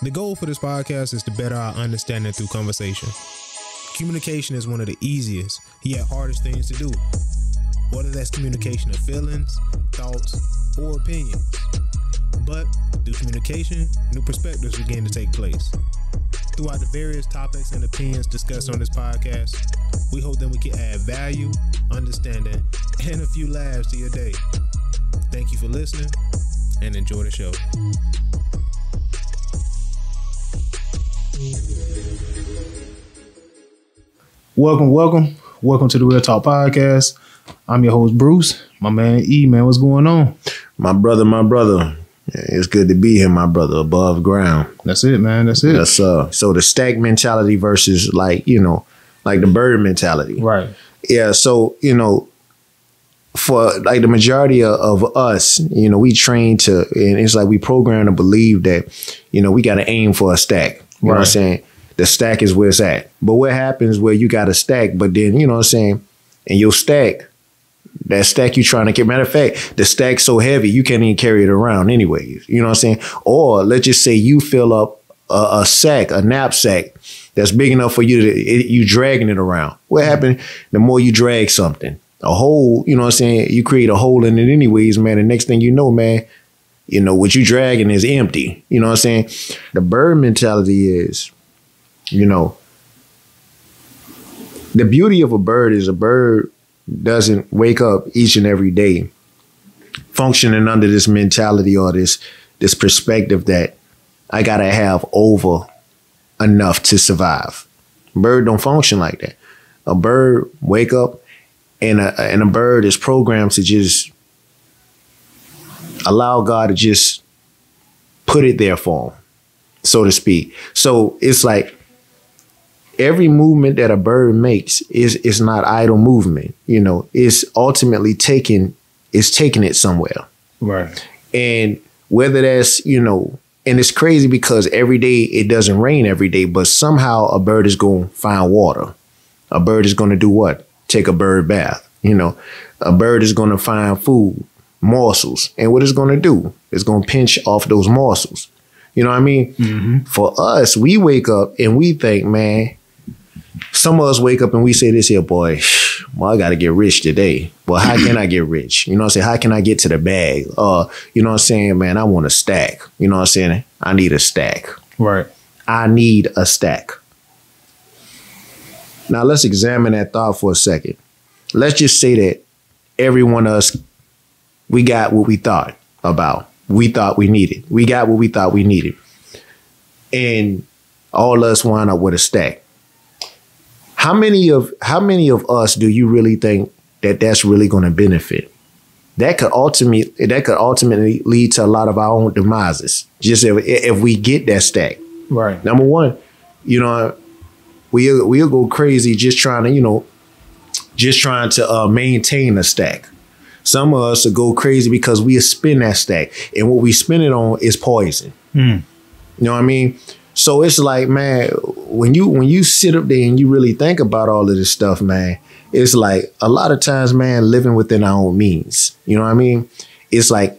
The goal for this podcast is to better our understanding through conversation. Communication is one of the easiest, yet hardest things to do. Whether that's communication of feelings, thoughts, or opinions. But through communication, new perspectives begin to take place. Throughout the various topics and opinions discussed on this podcast, we hope that we can add value, understanding, and a few laughs to your day. Thank you for listening and enjoy the show. Welcome to the Real Talk Podcast. I'm your host, Bruce. My man, E, man, what's going on? My brother. It's good to be here, my brother, above ground. That's it, man. That's it. So the stack mentality versus like the bird mentality. Right. Yeah. So, for like the majority of us, we train to, and it's like we program to believe that, we got to aim for a stack. You know what I'm saying? The stack is where it's at. But what happens where you got a stack, but then, you know what I'm saying, and your stack, that stack you trying to get, matter of fact, the stack's so heavy, you can't even carry it around anyways. You know what I'm saying? Or let's just say you fill up a knapsack that's big enough for you dragging it around. What happened? The more you drag something, a hole, you know what I'm saying? You create a hole in it anyways, man. The next thing you know, man, what you dragging is empty. You know what I'm saying? The bird mentality is, the beauty of a bird is a bird doesn't wake up each and every day functioning under this mentality or this perspective that I gotta have over enough to survive. Bird don't function like that. A bird wake up and a bird is programmed to just allow God to just put it there for him, so to speak. So it's like every movement that a bird makes is not idle movement. It's ultimately taking it somewhere. Right. And whether that's, and it's crazy because every day it doesn't rain every day, but somehow a bird is going to find water. A bird is going to do what? Take a bird bath. A bird is going to find food, morsels. And what it's going to do? It's going to pinch off those morsels. You know what I mean? Mm-hmm. For us, we wake up and we think, man, some of us wake up and we say this here, boy, well, I got to get rich today. Well, how can I get rich? You know what I'm saying? How can I get to the bag? You know what I'm saying, man? I want a stack. You know what I'm saying? I need a stack. Right. I need a stack. Now, let's examine that thought for a second. Let's just say that every one of us, we got what we thought about. We thought we needed. We got what we thought we needed. And all of us wind up with a stack. How many of us do you really think that that's really going to benefit? That could ultimately lead to a lot of our own demises. Just if we get that stack. Right. Number one, we'll go crazy just trying to maintain a stack. Some of us will go crazy because we spin that stack, and what we spin it on is poison. You know what I mean? So it's like, man, when you sit up there and you really think about all of this stuff, man, it's like a lot of times, man, living within our own means. You know what I mean? It's like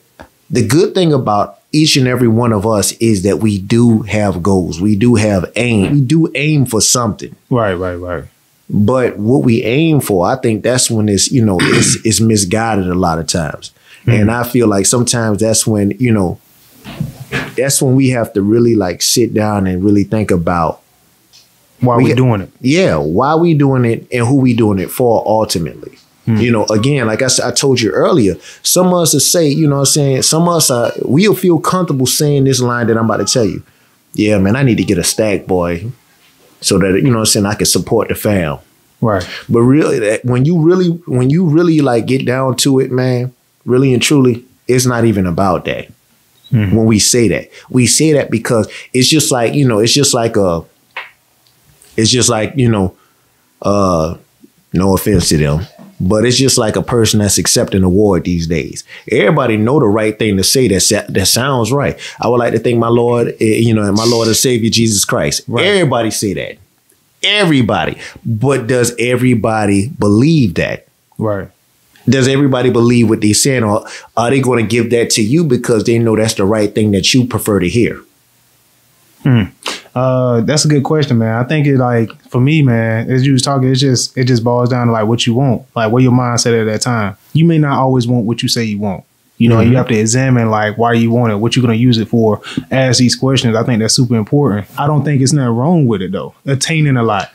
the good thing about each and every one of us is that we do have goals. We do have aim. We do aim for something. Right. But what we aim for, I think that's when it's misguided a lot of times. Mm-hmm. And I feel like sometimes that's when we have to really like sit down and really think about why we doing it. Yeah, why we doing it and who we doing it for ultimately. Again, like I told you earlier, some of us will say, you know what I'm saying, some of us we'll feel comfortable saying this line that I'm about to tell you. Yeah, man, I need to get a stack, boy, so that, you know what I'm saying, I can support the fam. Right. But really, when you really like get down to it, man, really and truly, it's not even about that. Mm-hmm. When we say that because it's just like, no offense to them, but it's just like a person that's accepting an award these days. Everybody know the right thing to say that sounds right. I would like to thank my Lord, and my Lord and Savior, Jesus Christ. Right. Everybody say that. Everybody. But does everybody believe that? Right. Does everybody believe what they're saying, or are they going to give that to you because they know that's the right thing that you prefer to hear? That's a good question, man. I think it, like, for me, man, as you was talking, it just boils down to like what you want, like what your mindset at that time. You may not always want what you say you want. You know, you have to examine like why you want it, what you're going to use it for. Ask these questions. I think that's super important. I don't think it's nothing wrong with it though. Attaining a lot.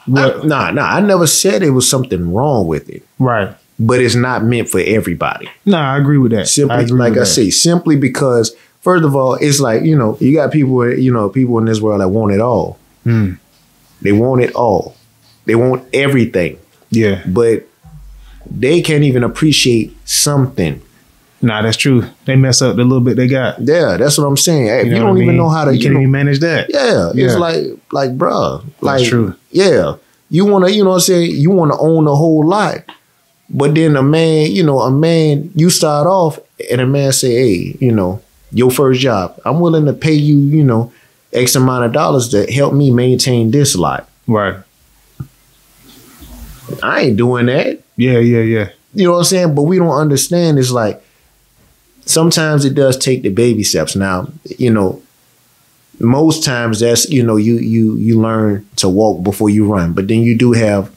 I never said it was something wrong with it. Right. But it's not meant for everybody. I agree with that. Simply, like I say, simply because, first of all, it's like, you know, you got people, you know, people in this world that want it all. They want it all. They want everything. Yeah. But they can't even appreciate something. Nah, that's true. They mess up the little bit they got. Yeah, that's what I'm saying. If you don't even know how to, you can't even manage that. Yeah, it's like, bruh, like, that's true. Yeah, you want to, you know what I'm saying? You want to own a whole lot. But then a man, you start off and a man say, hey, you know, your first job, I'm willing to pay you, you know, X amount of dollars to help me maintain this lot. Right. I ain't doing that. Yeah. You know what I'm saying? But we don't understand. It's like, sometimes it does take the baby steps. Now, you know, most times that's, you know, you learn to walk before you run. But then you do have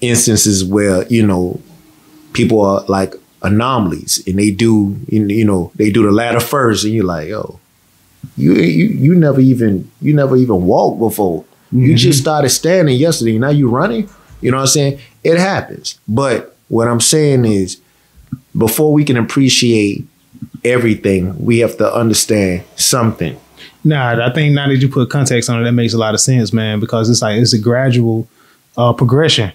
instances where, you know, people are like anomalies and they do, you know, they do the ladder first and you're like, oh, you never even walked before. You just started standing yesterday. Now you running. You know what I'm saying? It happens. But what I'm saying is, before we can appreciate everything, we have to understand something. Nah, I think now that you put context on it, that makes a lot of sense, man, because it's like, it's a gradual progression.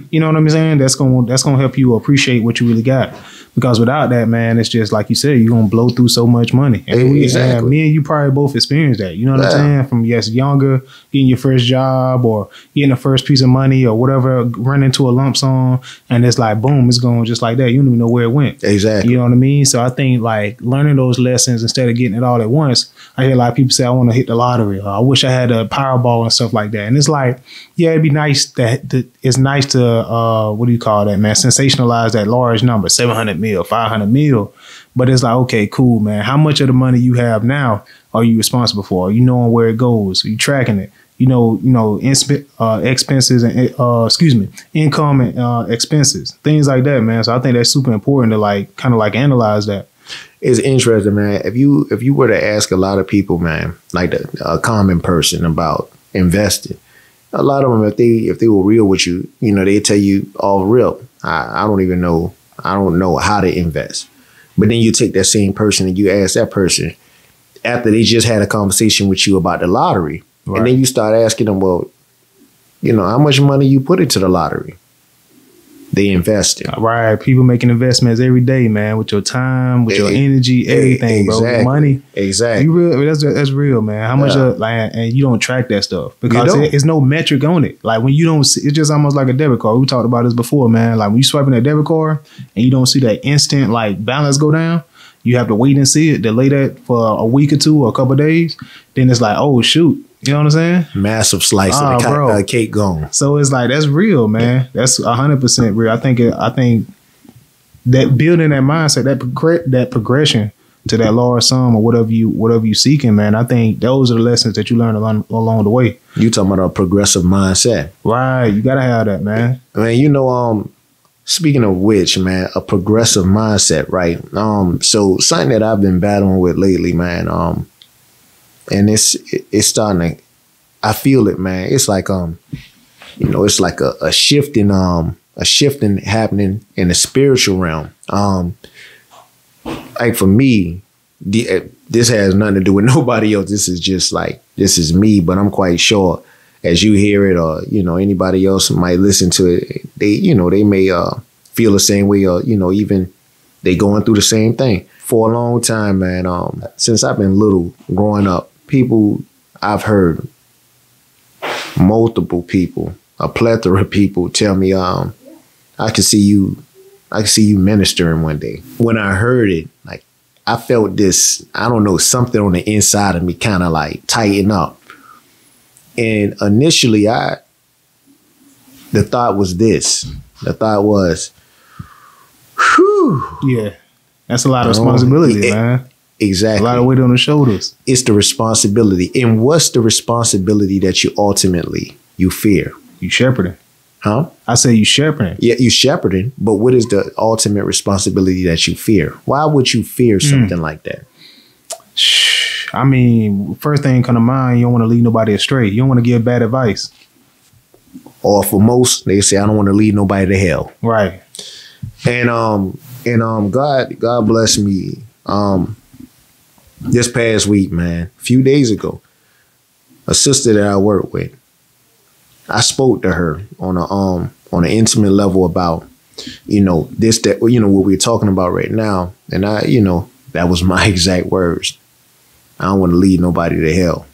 You know what I'm saying? That's gonna help you appreciate what you really got. Because without that, man, it's just like you said, you're gonna blow through so much money. And exactly. Me and you probably both experienced that. You know what I'm saying? From younger, getting your first job or getting the first piece of money or whatever, run into a lump sum, and it's like boom, it's going just like that. You don't even know where it went. Exactly. You know what I mean? So I think like learning those lessons instead of getting it all at once. I hear a lot of people say, I want to hit the lottery, or I wish I had a Powerball and stuff like that. And it's like, yeah, it'd be nice it's nice to what do you call that, man? Sensationalize that large number, 700 mil, 500 mil. But it's like, okay, cool, man. How much of the money you have now are you responsible for? Are you knowing where it goes? Are you tracking it? Expenses and income and expenses, things like that, man. So I think that's super important to like kind of like analyze that. It's interesting, man. If you were to ask a lot of people, man, like a common person about investing, a lot of them, if they were real with you, you know, they tell you all real. I don't know how to invest. But then you take that same person and you ask that person after they just had a conversation with you about the lottery. Right. And then you start asking them, well, you know, how much money you put into the lottery? They invest in. Right. People making investments every day, man, with your time, with your energy, everything, bro. Money. Exactly. You real, that's real, man. How much and you don't track that stuff because it's no metric on it. Like when you don't see, it's just almost like a debit card. We talked about this before, man. Like when you swiping that debit card and you don't see that instant like balance go down, you have to wait and see it, delay that for a week or two or a couple of days. Then it's like, oh shoot. You know what I'm saying? Massive slice of the cake gone. So it's like, that's real, man. That's 100% real. I think that building that mindset, that progression to that lower sum or whatever you seeking, man. I think those are the lessons that you learn along the way. You talking about a progressive mindset, right? You gotta have that, man. I mean, you know, speaking of which, man, a progressive mindset, right? So something that I've been battling with lately, man. And it's starting to, I feel it, man. It's like, you know, it's like a shifting happening in the spiritual realm. Like for me, this has nothing to do with nobody else. This is just like, this is me, but I'm quite sure as you hear it or, you know, anybody else might listen to it, they may feel the same way or, you know, even they going through the same thing. For a long time, man, since I've been little growing up, I've heard multiple people, a plethora of people tell me, I can see you ministering one day. When I heard it, like I felt this, I don't know, something on the inside of me kind of like tighten up. And initially the thought was this. The thought was, whew. Yeah. That's a lot of responsibility, man. Exactly. A lot of weight on the shoulders. It's the responsibility. And what's the responsibility that you fear? You shepherding. Huh? I say you shepherding. Yeah, you shepherding, but what is the ultimate responsibility that you fear? Why would you fear something like that? I mean, first thing come to mind, you don't want to lead nobody astray. You don't want to give bad advice. Or for most, they say, I don't want to lead nobody to hell. Right. And God bless me. This past week, man, a few days ago, a sister that I work with, I spoke to her on an intimate level about, this, that, what we're talking about right now. And that was my exact words. I don't want to lead nobody to hell.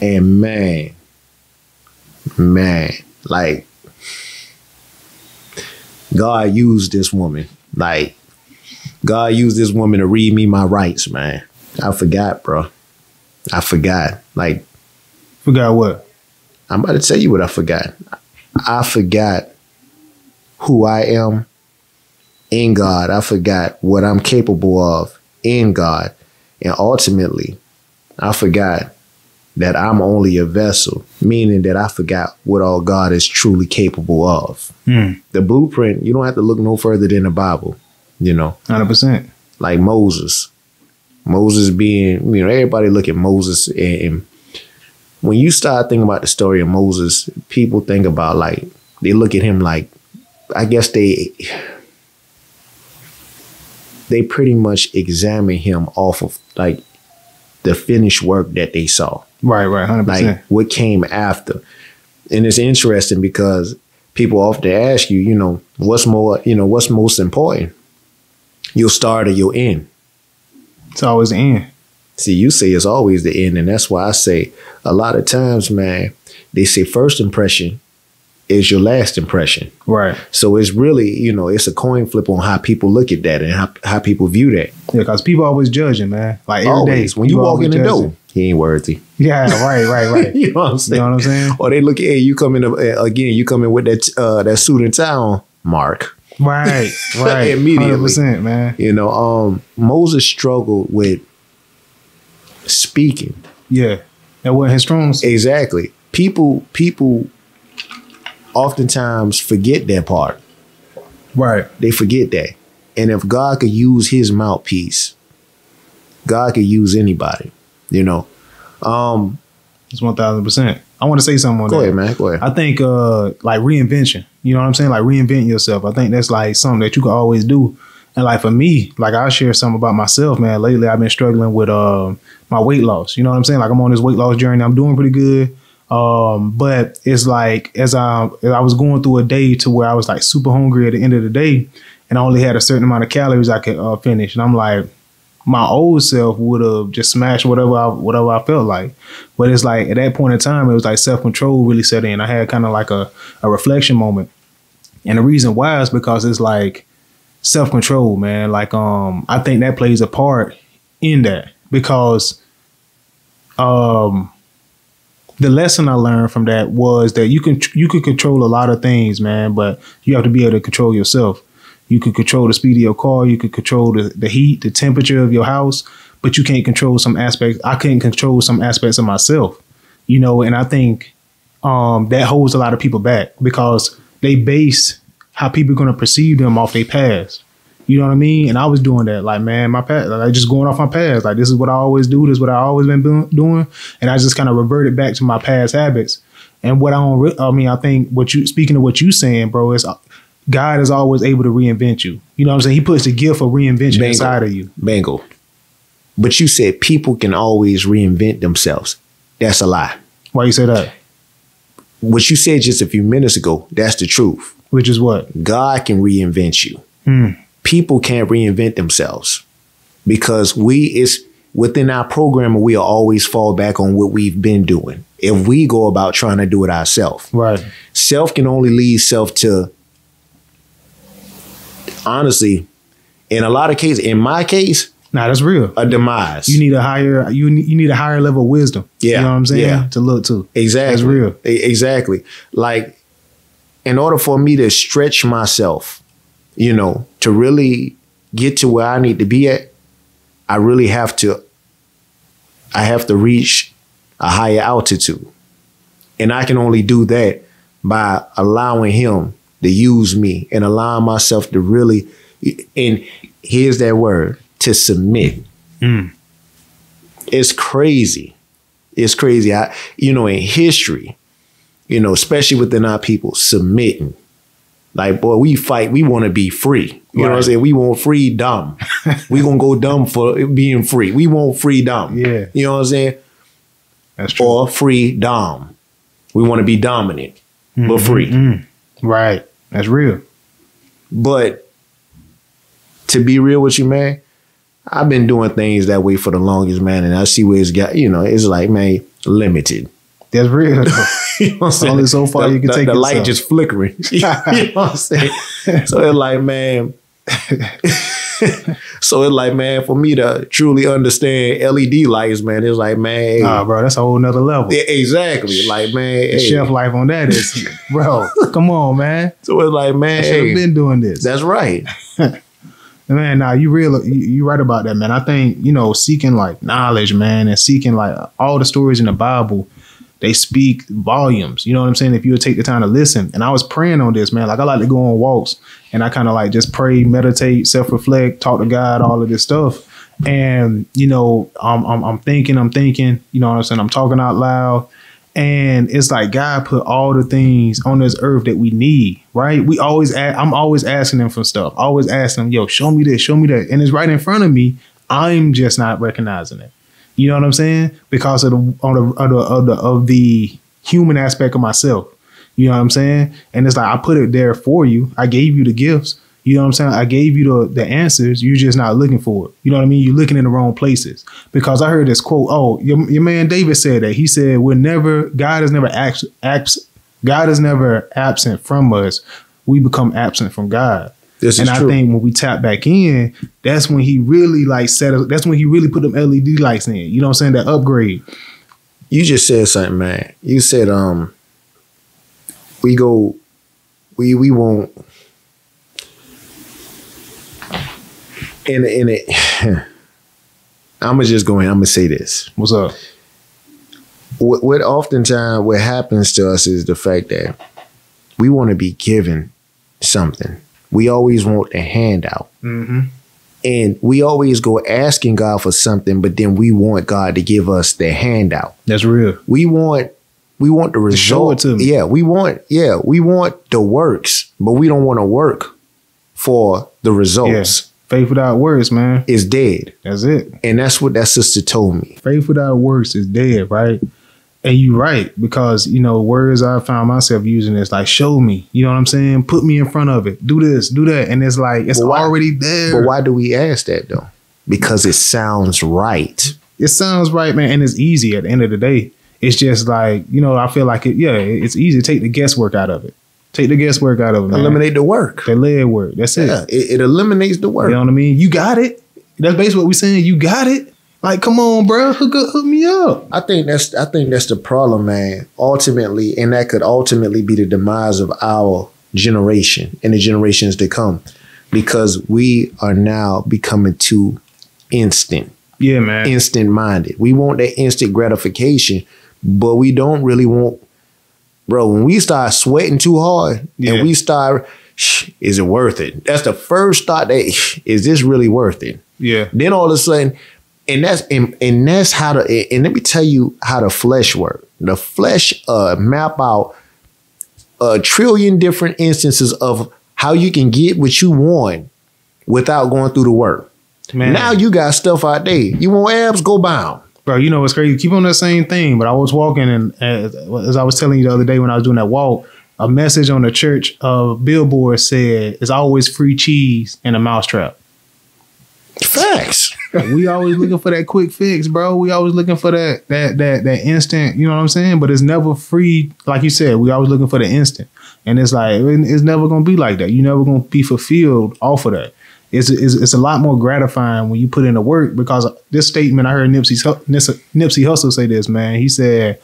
And man, like, God used this woman. Like, God used this woman to read me my rights, man. I forgot, bro. I forgot. Like, forgot what? I'm about to tell you what I forgot. I forgot who I am in God. I forgot what I'm capable of in God. And ultimately, I forgot that I'm only a vessel, meaning that I forgot what all God is truly capable of. The blueprint, you don't have to look no further than the Bible, 100%. Like Moses. Moses being, everybody look at Moses, and when you start thinking about the story of Moses, people think about, like, they look at him like, I guess they pretty much examine him off of, like, the finished work that they saw. Right, 100%. Like, what came after. And it's interesting because people often ask you, what's most important? Your start or your end? It's always the end. See, you say it's always the end, and that's why I say a lot of times, man, they say first impression is your last impression. Right. So it's really, it's a coin flip on how people look at that and how people view that. Yeah, because people always judging, man. Like every always. day. When you walk in the door, he ain't worthy. Yeah, right. You know what I'm saying? You know what I'm saying? Or they look at, hey, you come in with that suit and tie on, Mark. Right. Immediately. 100%, man. Moses struggled with speaking. Yeah. That wasn't his strong suit. Exactly. People oftentimes forget that part. Right. They forget that. And if God could use his mouthpiece, God could use anybody, It's 1,000%. I want to say something on that. Go ahead, man. Go ahead. I think like reinvention. You know what I'm saying? Like reinventing yourself. I think that's like something that you can always do. And like for me, like I'll share something about myself, man. Lately I've been struggling with my weight loss. You know what I'm saying? Like I'm on this weight loss journey. I'm doing pretty good. But it's like as I was going through a day to where I was like super hungry at the end of the day, and I only had a certain amount of calories I could finish. And I'm like, my old self would have just smashed whatever I felt like. But it's like at that point in time, it was like self-control really set in. I had kind of like a reflection moment. And the reason why is because it's like self-control, man. Like I think that plays a part in that because the lesson I learned from that was that you can control a lot of things, man, but you have to be able to control yourself. You can control the speed of your car. You can control the heat, the temperature of your house, but you can't control some aspects. I couldn't control some aspects of myself, and I think that holds a lot of people back because they base how people are going to perceive them off their past. You know what I mean? And I was doing that, like, man, my past, like just going off my past. Like, this is what I always do. This is what I always been doing. And I just kind of reverted back to my past habits. And I think speaking of what you saying, bro, is God is always able to reinvent you. You know what I'm saying? He puts the gift of reinvention inside of you. Bingo. But you said people can always reinvent themselves. That's a lie. Why you say that? What you said just a few minutes ago, that's the truth. Which is what? God can reinvent you. People can't reinvent themselves because within our programming, we'll always fall back on what we've been doing. If we go about trying to do it ourselves. Right. Self can only lead self to, honestly, in a lot of cases, in my case, that's real. A demise. You need a higher level of wisdom. Yeah. You know what I'm saying? Yeah. To look to. Exactly. That's real. Exactly. Like, in order for me to stretch myself, to really get to where I need to be at, I have to reach a higher altitude. And I can only do that by allowing him to use me and allowing myself to really, and here's that word, to submit. It's crazy. It's crazy. In history, especially within our people, submitting. Like, boy, we fight. We want to be free. You know what I'm saying? We want freedom. We gonna go dumb for being free. We want freedom. Yeah. You know what I'm saying? That's true. Or freedom. We want to be dominant, but free. Right. That's real. But to be real with you, man, I've been doing things that way for the longest, man, and I see where it's got. It's like, man, limited. That's real. You know what I'm saying? Only so far you can take the yourself. light just flickering. You know what I'm saying? So it's like, man. For me to truly understand LED lights, man, it's like, man. Hey, bro, that's a whole nother level. Yeah, exactly. Like, man. The shelf life on that is, bro, come on, man. So it's like, man. I should have been doing this. That's right. Man, you right about that, man. I think, seeking like knowledge, man, and seeking like all the stories in the Bible, they speak volumes. You know what I'm saying? If you would take the time to listen. And I was praying on this, man. Like, I like to go on walks and I kind of like just pray, meditate, self-reflect, talk to God, all of this stuff. And, I'm thinking, you know what I'm saying? I'm talking out loud. And it's like God put all the things on this earth that we need, right? I'm always asking him for stuff. Always asking him, yo, show me this, show me that. And it's right in front of me. I'm just not recognizing it. You know what I'm saying? Because of the human aspect of myself. You know what I'm saying? And it's like, I put it there for you. I gave you the gifts. You know what I'm saying? I gave you the answers. You're just not looking for it. You know what I mean? You're looking in the wrong places. Because I heard this quote. Oh, your man David said that. He said, God is never absent from us. We become absent from God. This is true. true. I think when we tap back in, that's when he really that's when he really put them LED lights in. You know what I'm saying? That upgrade. You just said something, man. You said, we won't. In it, I'm gonna say this. What's up? What oftentimes what happens to us is the fact that we want to be given something. We always want the handout. Mm-hmm. And we always go asking God for something, but then we want God to give us the handout. That's real. We want the result. Show it to me. Yeah, we want the works, but we don't want to work for the results. Yeah. Faith without works, man, is dead. That's it. And that's what that sister told me. Faith without works is dead, right? And you're right, because, words I found myself using is like, show me, you know what I'm saying? Put me in front of it. Do this, do that. And it's like, it's already there. But why do we ask that though? Because it sounds right. It sounds right, man. And it's easy at the end of the day. It's just like, I feel like it's easy to take the guesswork out of it. Take the guesswork out of it, man. Eliminate the work. The lead work. That's it. Yeah, it eliminates the work. You know what I mean? You got it. That's basically what we're saying. You got it. Like, come on, bro. Hook me up. I think that's the problem, man. Ultimately, and that could ultimately be the demise of our generation and the generations to come, because we are now becoming too instant. Yeah, man. Instant minded. We want that instant gratification, but we don't really want. Bro, when we start sweating too hard and we start, is it worth it? That's the first thought. Is this really worth it? Yeah. Then all of a sudden, and that's how and let me tell you how the flesh works. The flesh map out a trillion different instances of how you can get what you want without going through the work. Man. Now you got stuff out there. You want abs? Go buy them. Bro, what's crazy? Keep on that same thing. But I was walking, and as I was telling you the other day when I was doing that walk, a message on the church billboard said, "It's always free cheese in a mousetrap." Facts. We always looking for that quick fix, bro. We always looking for that instant. You know what I'm saying? But it's never free. Like you said, we always looking for the instant, and it's like it's never gonna be like that. You're never gonna be fulfilled off of that. It's a lot more gratifying when you put in the work, because this statement I heard Nipsey Hussle say this, man. He said,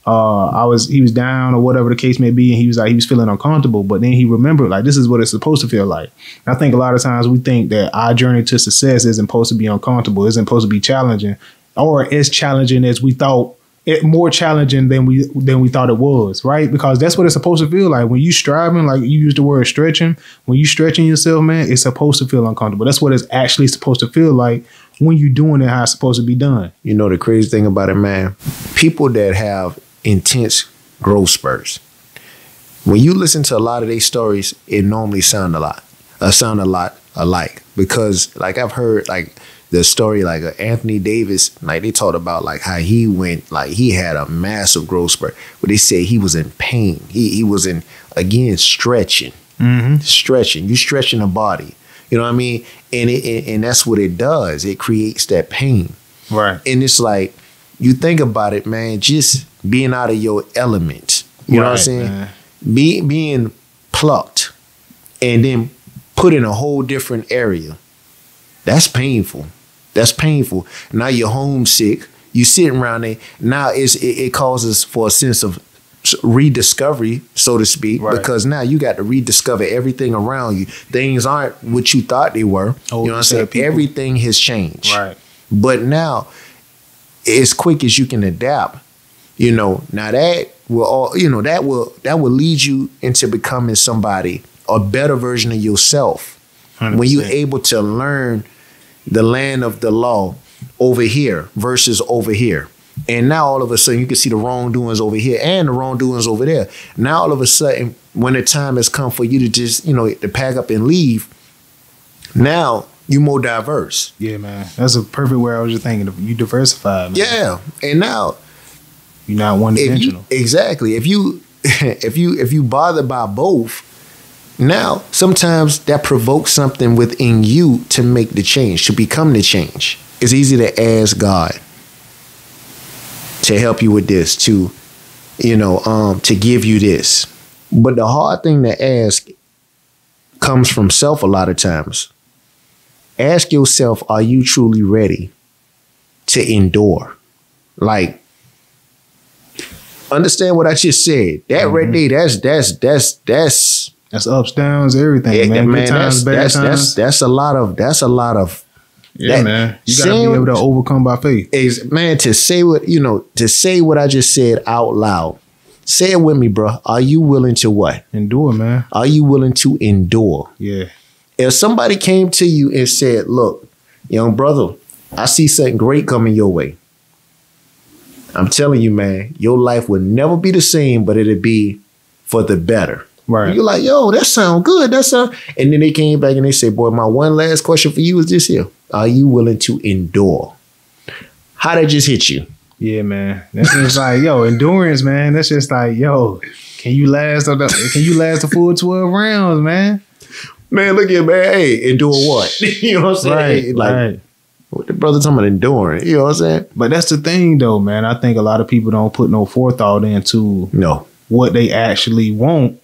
he was down or whatever the case may be, and he was feeling uncomfortable, but then he remembered like this is what it's supposed to feel like. And I think a lot of times we think that our journey to success isn't supposed to be uncomfortable, isn't supposed to be challenging, or as challenging as we thought. It more challenging than we thought it was, right? Because that's what it's supposed to feel like when you striving. Like you use the word stretching. When you stretching yourself, man, it's supposed to feel uncomfortable. That's what it's actually supposed to feel like when you're doing it how it's supposed to be done. You know the crazy thing about it, man. People that have intense growth spurts. When you listen to a lot of their stories, it normally sound a lot alike. Because like I've heard like the story like Anthony Davis, like they talked about like how he went, like he had a massive growth spurt, but they said he was in pain. He was in, again, stretching. Stretching. You stretching the body. You know what I mean? And that's what it does. It creates that pain. Right. And it's like, you think about it, man, just being out of your element. You know what I'm saying? Being plucked and then put in a whole different area. That's painful. That's painful. Now you're homesick. You sitting around there. Now it causes for a sense of rediscovery, so to speak, right. Because now you got to rediscover everything around you. Things aren't what you thought they were. You know what I'm saying? Everything has changed. Right. But now, as quick as you can adapt, you know, now that will all, you know, that will lead you into becoming somebody, a better version of yourself. 100%. When you're able to learn the land of the law over here versus over here. And now all of a sudden you can see the wrongdoings over here and the wrongdoings over there. Now all of a sudden, when the time has come for you to just, you know, to pack up and leave, now you're more diverse. Yeah, man. That's a perfect way I was just thinking. You diversified, man. Yeah. And now you're not one-dimensional. Exactly. If you bothered by both, now sometimes that provokes something within you to make the change, to become the change. It's easy to ask God to help you with this, to, you know, to give you this. But the hard thing to ask comes from self a lot of times. Ask yourself, are you truly ready to endure? Like, understand what I just said. That right there, that's ups, downs, everything, man. Good times, bad times. That's a lot of. Yeah, man. You gotta be able to overcome by faith. Man, to say what I just said out loud. Say it with me, bro. Are you willing to what? Endure, man. Are you willing to endure? Yeah. If somebody came to you and said, look, young brother, I see something great coming your way. I'm telling you, man, your life will never be the same, but it'll be for the better. Right. And you're like, yo, that sound good. And then they came back and they say, boy, my one last question for you is this here. Are you willing to endure? How that just hit you? Yeah, man. That's just like, yo, endurance, man. That's just like, yo, can you last the full 12 rounds, man? Man, look at, man, hey, endure what? You know what I'm saying? Right. What the brother talking about enduring? You know what I'm saying? But that's the thing, though, man. I think a lot of people don't put no forethought into what they actually want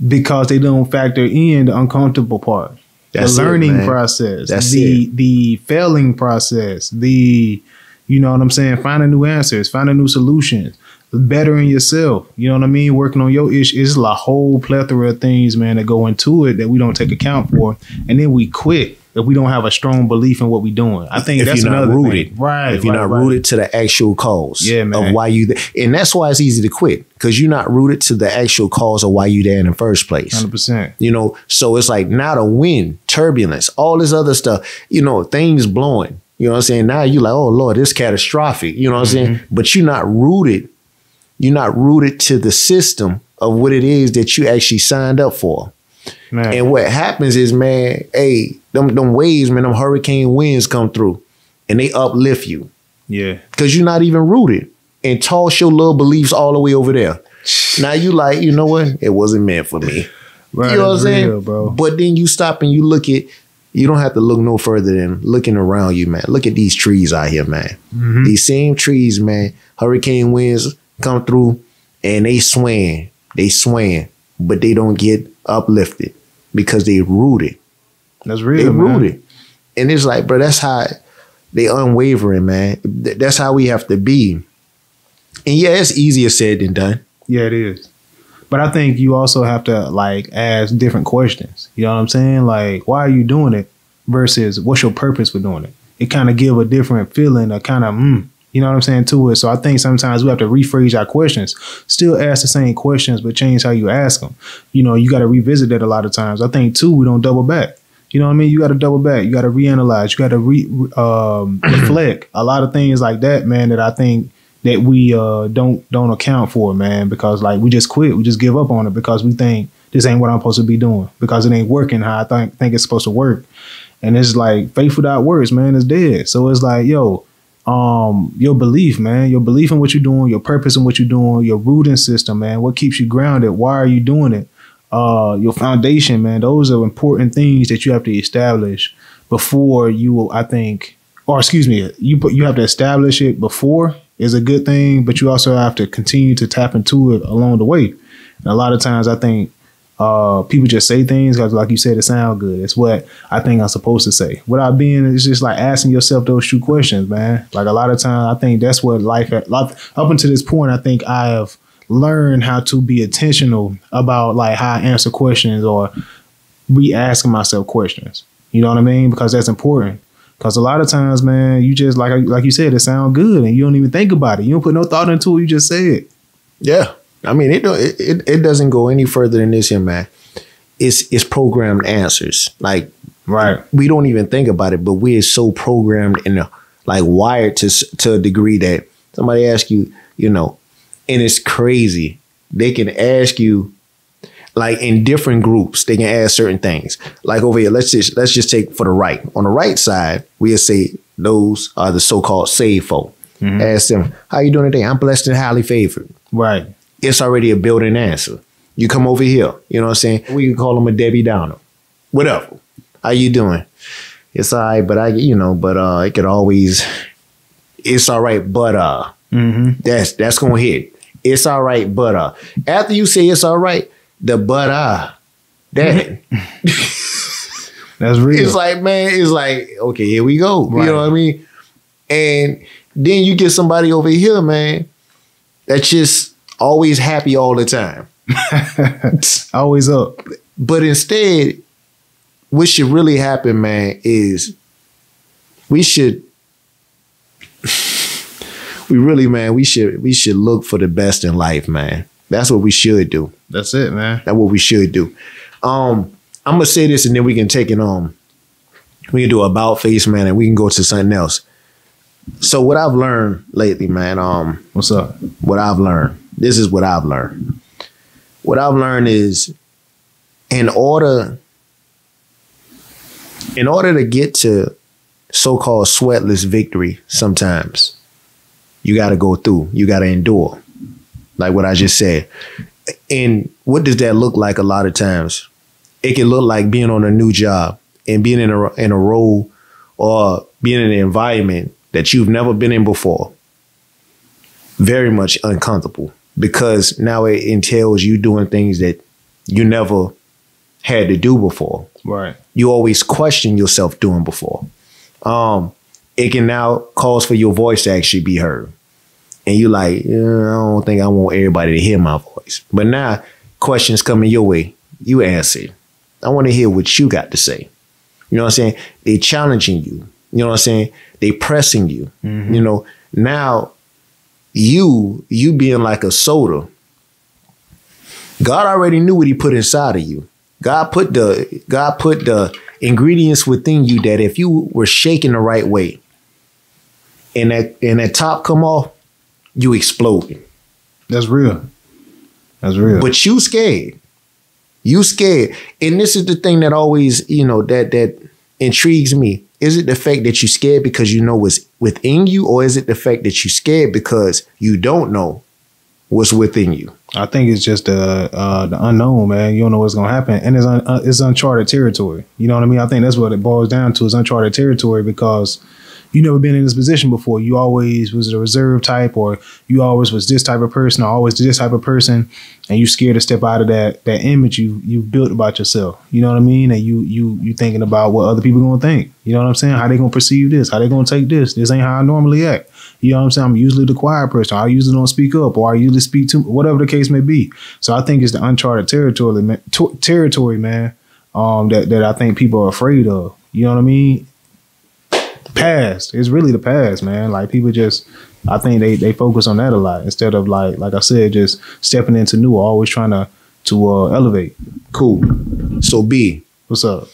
because they don't factor in the uncomfortable part. That's the learning process. That's the failing process. You know what I'm saying? Finding new answers, finding new solutions, bettering yourself. You know what I mean? Working on your issues. It's a whole plethora of things, man, that go into it that we don't take account for. And then we quit if we don't have a strong belief in what we're doing. I think that's another thing. Right. If you're not rooted to the actual cause of why you, and that's why it's easy to quit, because you're not rooted to the actual cause of why you there in the first place. 100%. You know, so it's like now the wind, turbulence, all this other stuff, you know, things blowing. You know what I'm saying? Now you're like, oh Lord, this is catastrophic. You know what I'm saying? But you're not rooted. You're not rooted to the system of what it is that you actually signed up for. Man. And what happens is, man, hey, them waves, man, them hurricane winds come through and they uplift you. Yeah. Because you're not even rooted and toss your little beliefs all the way over there. Now you like, you know what? It wasn't meant for me. Right, you know what I'm saying? real, bro. But then you stop and you look at, you don't have to look no further than looking around you, man. Look at these trees out here, man. These same trees, man, hurricane winds come through and they swaying, but they don't get uplifted because they rooted. That's real, they rooted. And it's like, bro, that's how they unwavering, man. That's how we have to be And yeah, it's easier said than done. Yeah, it is. But I think you also have to like ask different questions. You know what I'm saying? Like, why are you doing it versus what's your purpose for doing it? It kind of give a different feeling, a kind of, you know what I'm saying, to it. So I think sometimes we have to rephrase our questions. Still ask the same questions, but change how you ask them. You know, you got to revisit that a lot of times. I think, too, we don't double back. You know what I mean? You got to double back. You got to reanalyze. You got to reflect. A lot of things like that, man, that I think that we don't account for, man, because like we just quit. We just give up on it because we think this ain't what I'm supposed to be doing because it ain't working how I think it's supposed to work. And it's like faith without works, man, is dead. So it's like, yo, your belief, man, your belief in what you're doing, your purpose in what you're doing, your rooting system, man, what keeps you grounded? Why are you doing it? Your foundation, man, those are important things that you have to establish before you, I think, or excuse me, you have to establish it before is a good thing, but you also have to continue to tap into it along the way. And a lot of times I think people just say things because, like you said, it sounds good. It's what I think I'm supposed to say. Without being, it's just like asking yourself those true questions, man. Like a lot of times I think that's what life, up until this point, I think I have learned how to be intentional about like how I answer questions or re-asking myself questions. You know what I mean? Because that's important. Because a lot of times, man, you just, like you said, it sounds good and you don't even think about it. You don't put no thought into it. You just say it. Yeah. I mean, it doesn't go any further than this here, man. It's programmed answers. Like, right. We don't even think about it, but we're so programmed and like wired to a degree that somebody asks you, you know, and it's crazy. They can ask you, like in different groups, they can ask certain things. Like over here, let's just take for the right. On the right side, we'll say those are the so-called saved folk. Mm-hmm. Ask them, how you doing today? I'm blessed and highly favored. Right. It's already a built-in answer. You come over here, you know what I'm saying? We can call them a Debbie Downer. Whatever. How you doing? It's all right, but it could always, it's all right, but that's gonna hit. It's all right, but after you say it's all right, the but that that's real. It's like, man, it's like, okay, here we go. Right. You know what I mean? And then you get somebody over here, man, that's just always happy all the time. Always up. But instead, what should really happen, man, is we should look for the best in life, man. That's what we should do. That's it, man. That's what we should do. I'm gonna say this and then we can take it on. We can do about face, man, and we can go to something else. So what I've learned lately, man, what's up? What I've learned. This is what I've learned. What I've learned is in order to get to so-called sweatless victory, sometimes you got to go through, you got to endure. Like what I just said. And what does that look like a lot of times? It can look like being on a new job and being in a role or being in an environment that you've never been in before. Very much uncomfortable because now it entails you doing things that you never had to do before. Right. You always question yourself doing before. It can now cause for your voice to actually be heard. And you're like, I don't think I want everybody to hear my voice. But now questions coming your way, you answer. I want to hear what you got to say. You know what I'm saying? They challenging you. You know what I'm saying? They pressing you. Mm-hmm. You know, now you being like a soda, God already knew what he put inside of you. God put the ingredients within you that if you were shaking the right way and that top come off, you exploding. That's real. That's real. But you scared. You scared. And this is the thing that always, that intrigues me. Is it the fact that you scared because you know what's within you, or is it the fact that you scared because you don't know what's within you? I think it's just the unknown, man. You don't know what's gonna happen, and it's uncharted territory. You know what I mean? I think that's what it boils down to: is uncharted territory because you never been in this position before. You always was a reserve type, or you always was this type of person, or always this type of person, and you scared to step out of that image you built about yourself. You know what I mean? And you thinking about what other people gonna think. You know what I'm saying? How they gonna perceive this? How they gonna take this? This ain't how I normally act. You know what I'm saying? I'm usually the quiet person. I usually don't speak up, or I usually speak to whatever the case may be. So I think it's the uncharted territory, man. That I think people are afraid of. You know what I mean? Past. It's really the past, man. Like people just, I think they focus on that a lot instead of like I said, just stepping into new, always trying to elevate. Cool. So B, what's up?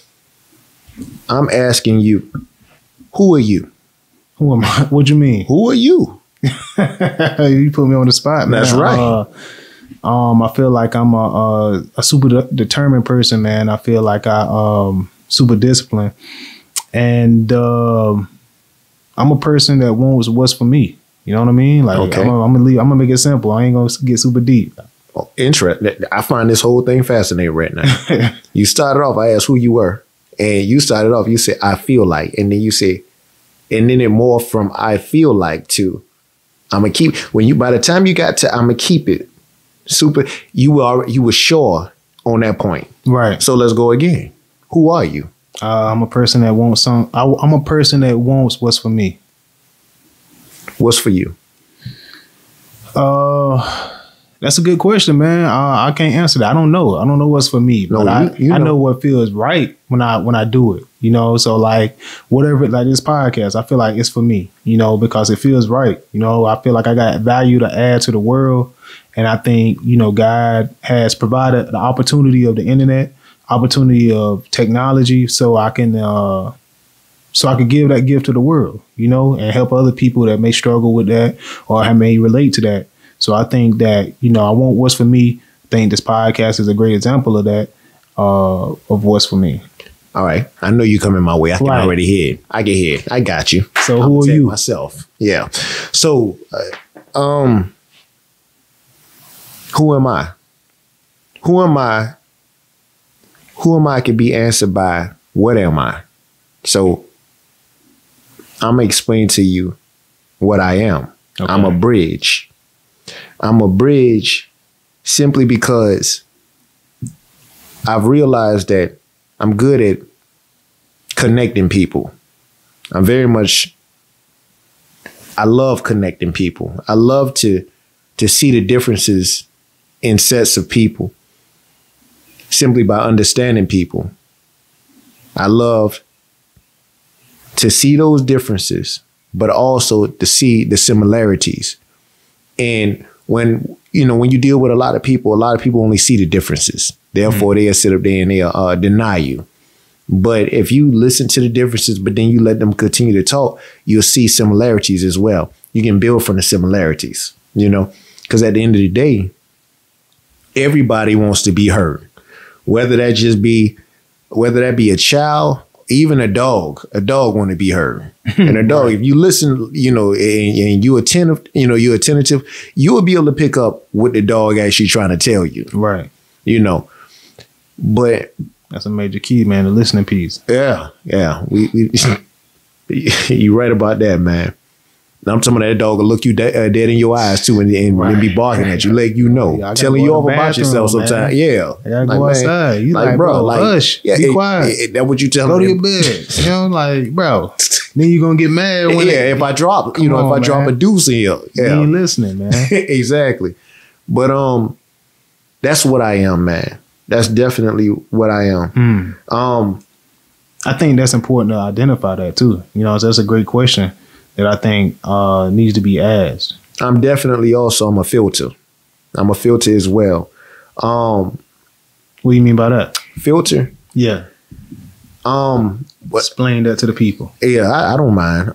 I'm asking you, who are you? Who am I? What you mean? Who are you? You put me on the spot, man. That's right. I feel like I'm a super determined person, man. I feel like I super disciplined, and I'm a person that wants what's for me. You know what I mean? Like, okay. I'm gonna make it simple. I ain't gonna get super deep. Oh, interesting. I find this whole thing fascinating right now. You started off, I asked who you were, and you started off, you said, I feel like, and then you said, and then it morphed from I feel like to I'm gonna keep. When you, by the time you got to I'm gonna keep it super, you were sure on that point, right? So let's go again. Who are you? I'm a person that wants I'm a person that wants what's for me. What's for you? That's a good question, man. I can't answer that. I don't know. I don't know what's for me, but I know what feels right when I do it. You know, so like whatever, like this podcast, I feel like it's for me. You know, because it feels right. You know, I feel like I got value to add to the world, and I think God has provided the opportunity of the internet, opportunity of technology, so I can give that gift to the world. You know, and help other people that may struggle with that or may relate to that. So I think that, I want what's for me. I think this podcast is a great example of that, of what's for me. All right. I know you coming my way. I can already hear it. I can hear it. I got you. So who are you? Myself. Yeah. So, who am I? Who am I? Who am I can be answered by what am I? So I'm going to explain to you what I am. Okay. I'm a bridge. I'm a bridge simply because I've realized that I'm good at connecting people. I love connecting people. I love to see the differences in sets of people simply by understanding people. I love to see those differences, but also to see the similarities. And when you deal with a lot of people only see the differences. Therefore, they'll sit up there and they'll deny you. But if you listen to the differences, but then you let them continue to talk, you'll see similarities as well. You can build from the similarities, because at the end of the day, everybody wants to be heard. Whether that be a child, even a dog want to be heard. And a dog, if you listen, and you're attentive, you will be able to pick up what the dog actually trying to tell you. Right. But that's a major key, man, the listening piece. Yeah. We you're right about that, man. I'm talking about that dog will look you dead in your eyes too, and be barking at you, like telling you all about yourself sometimes. Yeah, I gotta go outside. You like bro, hush, be quiet. That's what you tell me. Go to your bed. Like, bro. Then you gonna get mad when if I drop, drop a deuce in here. Yeah, you ain't listening, man. Exactly. But that's what I am, man. That's definitely what I am. I think that's important to identify that too. That's a great question that I think needs to be asked. I'm definitely I'm a filter. I'm a filter as well. What do you mean by that? Filter? Yeah. Explain that to the people. Yeah, I don't mind.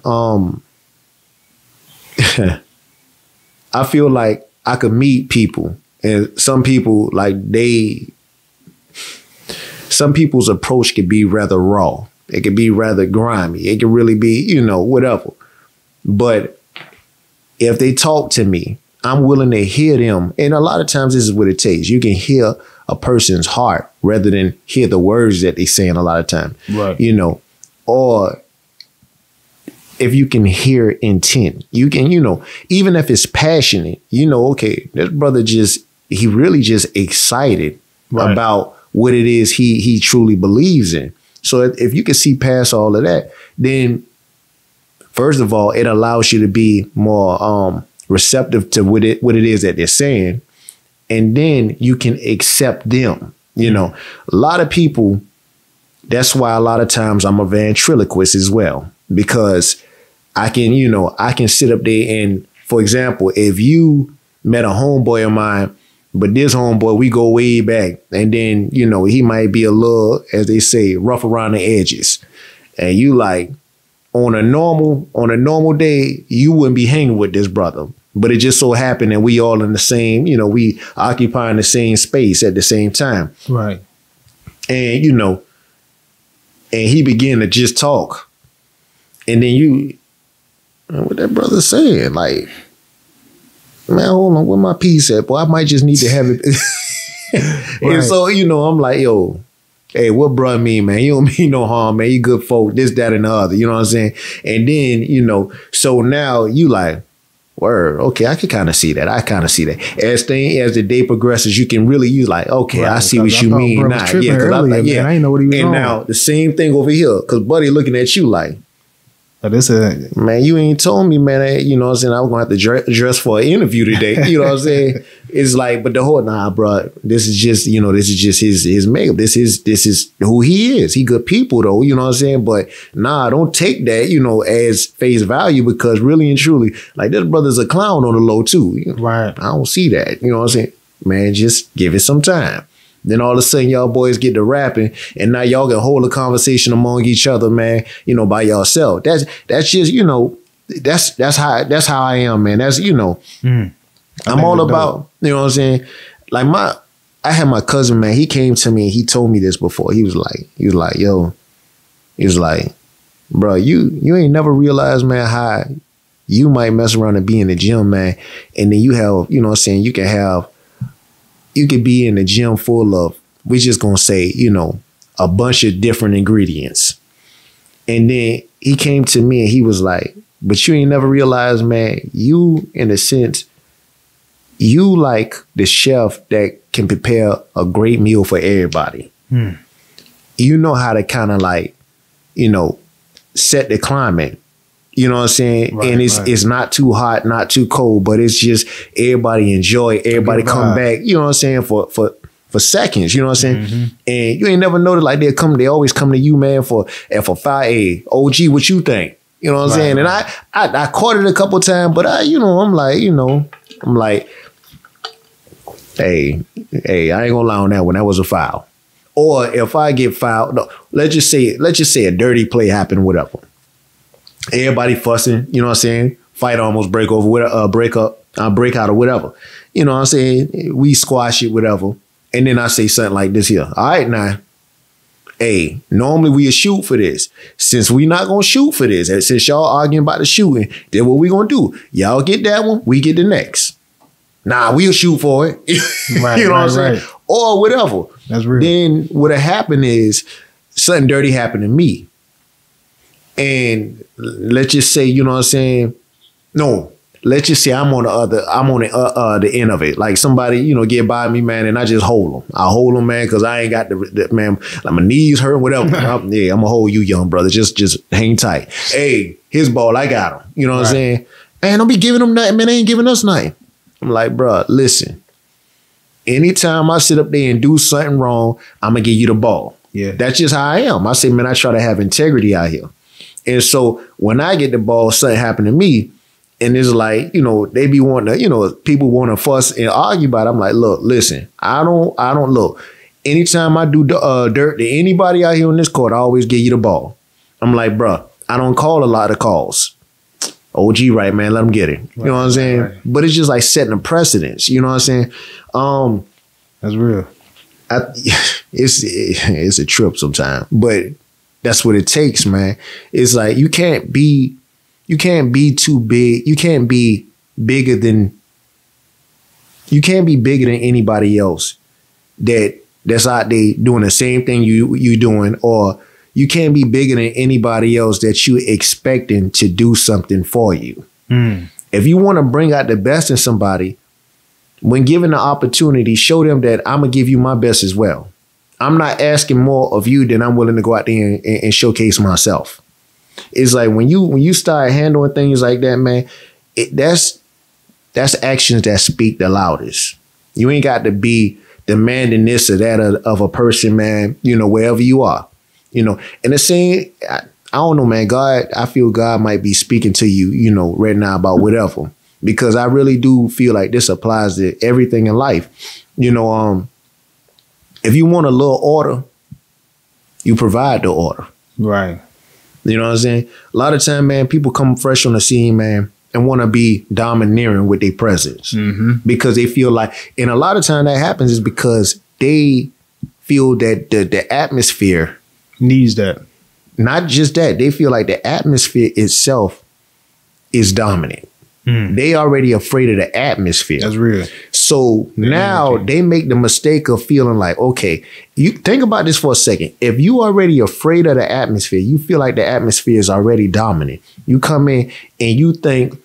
I feel like I could meet people, and some people some people's approach could be rather raw. It could be rather grimy. It could really be, whatever. But if they talk to me, I'm willing to hear them. And a lot of times this is what it takes. You can hear a person's heart rather than hear the words that they saying a lot of time. Right. Or if you can hear intent, you can, even if it's passionate, okay, this brother he really just excited about what it is he truly believes in. So if you can see past all of that, then first of all, it allows you to be more receptive to what it is that they're saying. And then you can accept them. A lot of people, that's why a lot of times I'm a ventriloquist as well, because I can sit up there and, for example, if you met a homeboy of mine, but this homeboy, we go way back, and then, he might be a little, as they say, rough around the edges. And you like, on a normal day, you wouldn't be hanging with this brother. But it just so happened that we all in the same, we occupying the same space at the same time. Right. And, and he began to just talk. And then what that brother saying? Like, man, hold on, where my piece at? Boy, I might just need to have it. And so, I'm like, yo, hey, what bruh mean, man? You don't mean no harm, man. You good folk, this, that, and the other. You know what I'm saying? And then, so now you like, word, okay, I can kind of see that. As the day progresses, you can really use like, okay, I see what you mean now. Yeah, because I'm like, yeah, man, I didn't know what he was and on. now the same thing over here, because buddy looking at you like, man, you ain't told me, man, you know what I'm saying, I was going to have to dress for an interview today. You know what I'm saying? It's like, but the whole, bro, this is just, his makeup. This is who he is. He good people though, you know what I'm saying? But don't take that, as face value, because really and truly, like, this brother's a clown on the low too. Right. I don't see that. You know what I'm saying? Man, just give it some time. Then all of a sudden y'all boys get to rapping, and now y'all can hold a conversation among each other, man, by yourself. That's just, that's how I am, man. That's, I'm all about, you know what I'm saying? Like I had my cousin, man, he came to me and he told me this before. He was like, yo, bro, you ain't never realized, man, how you might mess around and be in the gym, man. And then you have, you know what I'm saying, you could be in the gym full of, we just gonna say, a bunch of different ingredients. And then he came to me and he was like, but you ain't never realized, man, you, in a sense, you like the chef that can prepare a great meal for everybody. You know how to kind of like, set the climate. You know what I'm saying? Right, and it's not too hot, not too cold, but it's just everybody enjoy, everybody come back, you know what I'm saying, for seconds, you know what I'm saying? Mm-hmm. And you ain't never noticed like they always come to you, man, for 5A, OG, what you think? You know what I'm saying? And I caught it a couple times, but I'm like, hey, I ain't gonna lie on that one. That was a foul. Or if I get fouled, no, let's just say a dirty play happened, whatever. Everybody fussing, you know what I'm saying? Fight almost break over, break out or whatever. You know what I'm saying? We squash it, whatever. And then I say something like this here. All right, now, hey, normally we shoot for this. Since we not going to shoot for this, and since y'all arguing about the shooting, then what we going to do? Y'all get that one, we get the next. Nah, we'll shoot for it. You know what I'm saying? Or whatever. That's real. Then what happened is something dirty happened to me. And let's just say, you know what I'm saying? No, let's just say I'm on the end of it. Like somebody, get by me, man, and I just hold them. I hold them, man, because I ain't got the man, like my knees hurt, whatever. I'm gonna hold you, young brother. Just hang tight. Hey, his ball, I got him. You know what I'm saying? Man, don't be giving them nothing, man. They ain't giving us nothing. I'm like, bro, listen. Anytime I sit up there and do something wrong, I'm gonna give you the ball. Yeah, that's just how I am. I say, man, I try to have integrity out here. And so when I get the ball, something happened to me, and it's like, they be wanting to, people want to fuss and argue about it. I'm like, look, listen, I don't look. Anytime I do dirt to anybody out here on this court, I always give you the ball. I'm like, bro, I don't call a lot of calls. OG, right, man, let them get it. You know what I'm saying? Right. But it's just like setting a precedence. You know what I'm saying? That's real. It's a trip sometimes, but that's what it takes, man. It's like you can't be too big. You can't be bigger than anybody else that's out there doing the same thing you doing, or you can't be bigger than anybody else that you expecting to do something for you. If you want to bring out the best in somebody, when given the opportunity, show them that I'm going to give you my best as well. I'm not asking more of you than I'm willing to go out there and showcase myself. It's like when you start handling things like that, man, that's actions that speak the loudest. You ain't got to be demanding this or that of a person, man, wherever you are. And the same, I don't know, man, God, I feel God might be speaking to you, right now about whatever, because I really do feel like this applies to everything in life. If you want a little order, you provide the order. Right. You know what I'm saying? A lot of time, man, people come fresh on the scene, man, and want to be domineering with their presence because they feel like, and a lot of time that happens is because they feel that the atmosphere needs that. Not just that, they feel like the atmosphere itself is dominant. They already afraid of the atmosphere. That's real. So now they make the mistake of feeling like, okay, you think about this for a second. If you already afraid of the atmosphere, you feel like the atmosphere is already dominant. You come in and you think,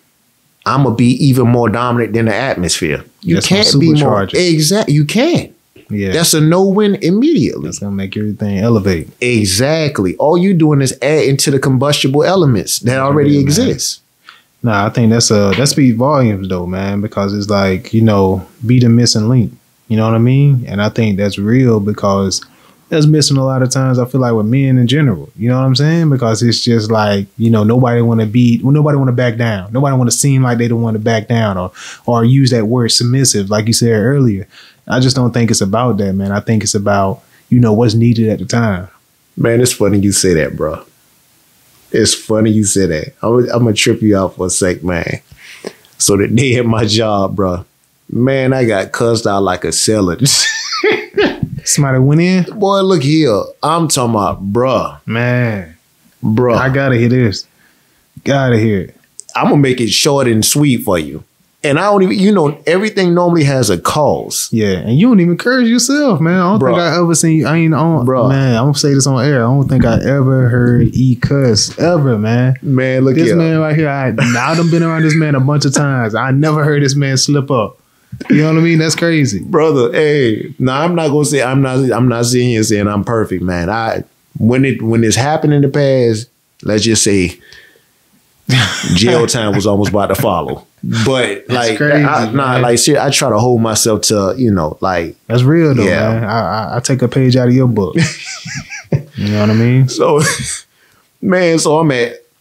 I'm going to be even more dominant than the atmosphere. You can't be more. Exactly. You can't. Yeah. That's a no-win immediately. That's going to make everything elevate. Exactly. All you doing is adding to the combustible elements that already exist. Nah, I think that speaks volumes though, man, because it's like, be the missing link. You know what I mean? And I think that's real because that's missing a lot of times, I feel like, with men in general. You know what I'm saying? Because it's just like, nobody want to back down. Nobody want to seem like they don't want to back down or use that word submissive, like you said earlier. I just don't think it's about that, man. I think it's about, what's needed at the time. Man, it's funny you say that, bro. It's funny you say that. I'm going to trip you out for a sec, man. So the day at my job, bro, man, I got cussed out like a sailor. Somebody went in? Boy, look here. I'm talking about, bruh. Man. Bruh. I got to hear this. Got to hear it. I'm going to make it short and sweet for you. And I don't even, everything normally has a cause. Yeah, and you don't even curse yourself, man. I don't think I ever seen you. Man, I'm going to say this on air. I don't think I ever heard E cuss, ever, man. Man, look this here. This man right here, I done been around this man a bunch of times. I never heard this man slip up. You know what I mean? That's crazy. Brother, hey, I'm not going to say, I'm not sitting here saying I'm perfect, man. When it's happened in the past, let's just say jail time was almost about to follow. But like, crazy, I try to hold myself to, like. That's real though, man. I take a page out of your book. You know what I mean? So, man,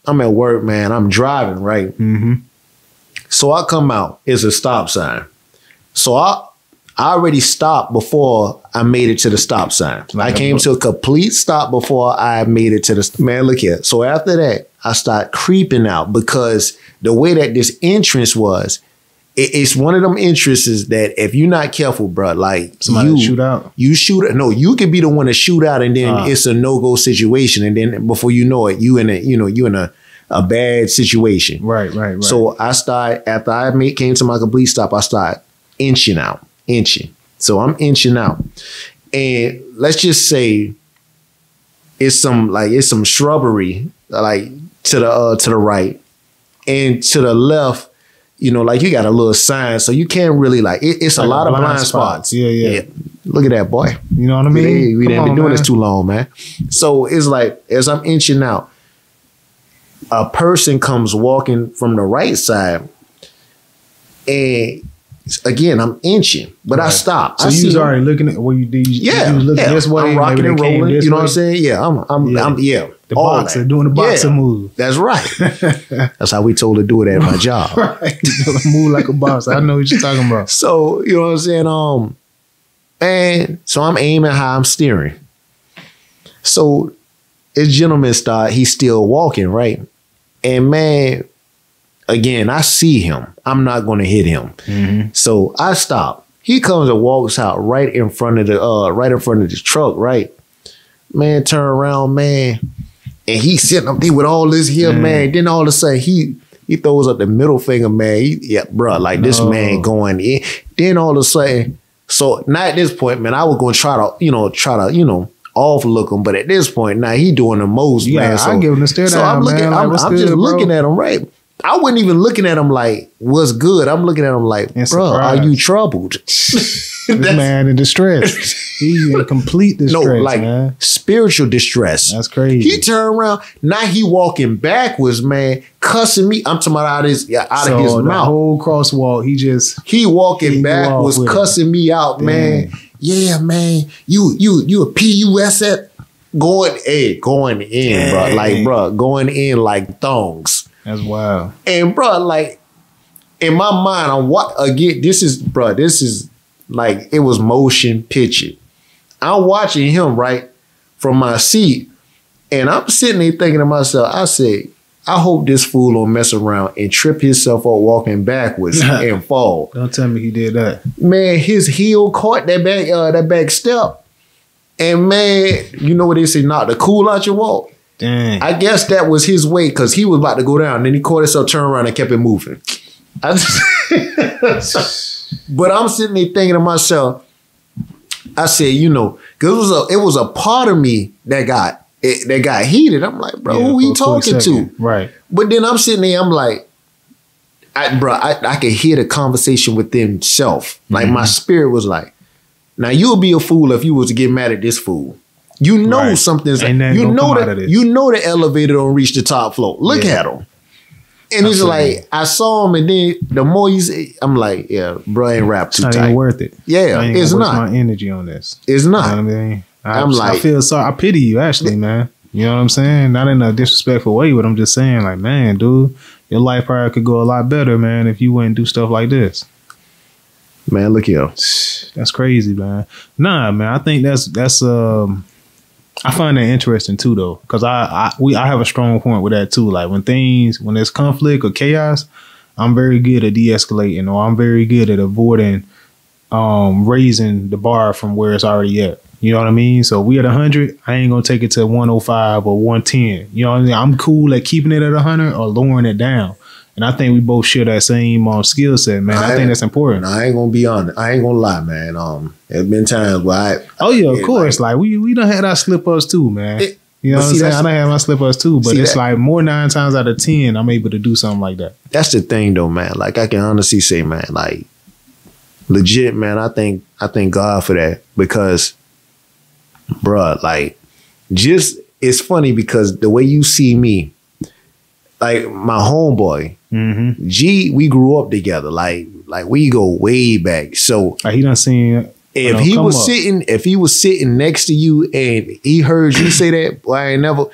I'm at work, man. I'm driving, right? Mm-hmm. So I come out. It's a stop sign. So I already stopped before I made it to the stop sign. I came to a complete stop before I made it to the. Man, look here. So after that, I start creeping out because the way that this entrance was, it's one of them entrances that if you're not careful, bro, like somebody shoot out. You shoot. No, you could be the one to shoot out, and then it's a no-go situation, and then before you know it, you in a bad situation. Right. So after I came to my complete stop, I start inching. So I'm inching out, and let's just say it's some shrubbery like to the right, and to the left, like you got a little sign, so you can't really it's like a lot of blind spots. Yeah. Look at that, boy. You know what I mean? We didn't been doing this too long, man. So it's like as I'm inching out, a person comes walking from the right side, and again, I'm inching, but I stop. So you was already looking at where you did. You was looking this way. I'm rocking and rolling. You know what I'm saying? Yeah, I'm the boxer doing the boxer move. That's right. That's how we told to do it at my job. Right, move like a boxer. I know what you're talking about. So you know what I'm saying? And so I'm aiming high. I'm steering. So this gentleman he's still walking, right? And man, again, I see him. I'm not going to hit him. Mm-hmm. So I stop. He comes and walks out right in front of the truck, right? Man, turn around, man. And he's sitting up there with all this here, man. Then all of a sudden, he throws up the middle finger, man. This man going in. Then all of a sudden, so now at this point, man, I was going to try to off looking, but at this point, now he doing the most, man. So I give him the stare down, I'm looking, man. I'm just looking at him, right? I wasn't even looking at him like, what's good? I'm looking at him like, bro, are you troubled? This man in distress. He's in complete distress. No, like man. Spiritual distress. That's crazy. He turned around. Now he walking backwards, man, cussing me. I'm talking about out of his mouth. The whole crosswalk, he walking backwards, cussing me out, man. Yeah, man. You a PUS at going in, bro. Like, bro, going in like thongs. That's wild. And bro, like in my mind, this is like it was motion picture. I'm watching him right from my seat, and I'm sitting there thinking to myself, I said, I hope this fool don't mess around and trip himself up walking backwards and fall. Don't tell me he did that. Man, his heel caught that back step. And man, you know what they say, knock the cool out your walk. Dang. I guess that was his way because he was about to go down. And then he caught himself, turned around and kept it moving. But I'm sitting there thinking to myself, I said, because it was a part of me that got heated. I'm like, bro, who he talking to? Right. But then I'm sitting there, I'm like, I could hear the conversation within self. Like my spirit was like, now you'll be a fool if you was to get mad at this fool. You know something's, you know the elevator don't reach the top floor. Look at him. And it's like, I saw him, and then the more you say, I'm like, yeah, bro, ain't rap too tight. It's not even worth it. Yeah, it's not. My energy on this. It's not. You know what I mean? I feel sorry. I pity you, actually, man. You know what I'm saying? Not in a disrespectful way, but I'm just saying, like, man, dude, your life probably could go a lot better, man, if you wouldn't do stuff like this. Man, look here. That's crazy, man. Nah, man, I think that's I find that interesting too, though, because I have a strong point with that too. Like when there's conflict or chaos, I'm very good at de-escalating, or I'm very good at avoiding raising the bar from where it's already at. You know what I mean? So we at 100, I ain't gonna take it to 105 or 110. You know what I mean? I'm cool at keeping it at 100 or lowering it down. And I think we both share that same skill set, man. I think that's important. I ain't gonna be honest. I ain't gonna lie, man. There's been times where of course. Like we done had our slip ups too, man. You know what I'm saying? I done had my slip ups too, but it's like more 9 times out of 10, I'm able to do something like that. That's the thing, though, man. Like I can honestly say, man, like legit, man. I thank God for that because, bruh, like it's funny because the way you see me, like my homeboy, G, we grew up together. Like we go way back. So he done seen. If he was sitting next to you and he heard you say that, boy, I ain't never.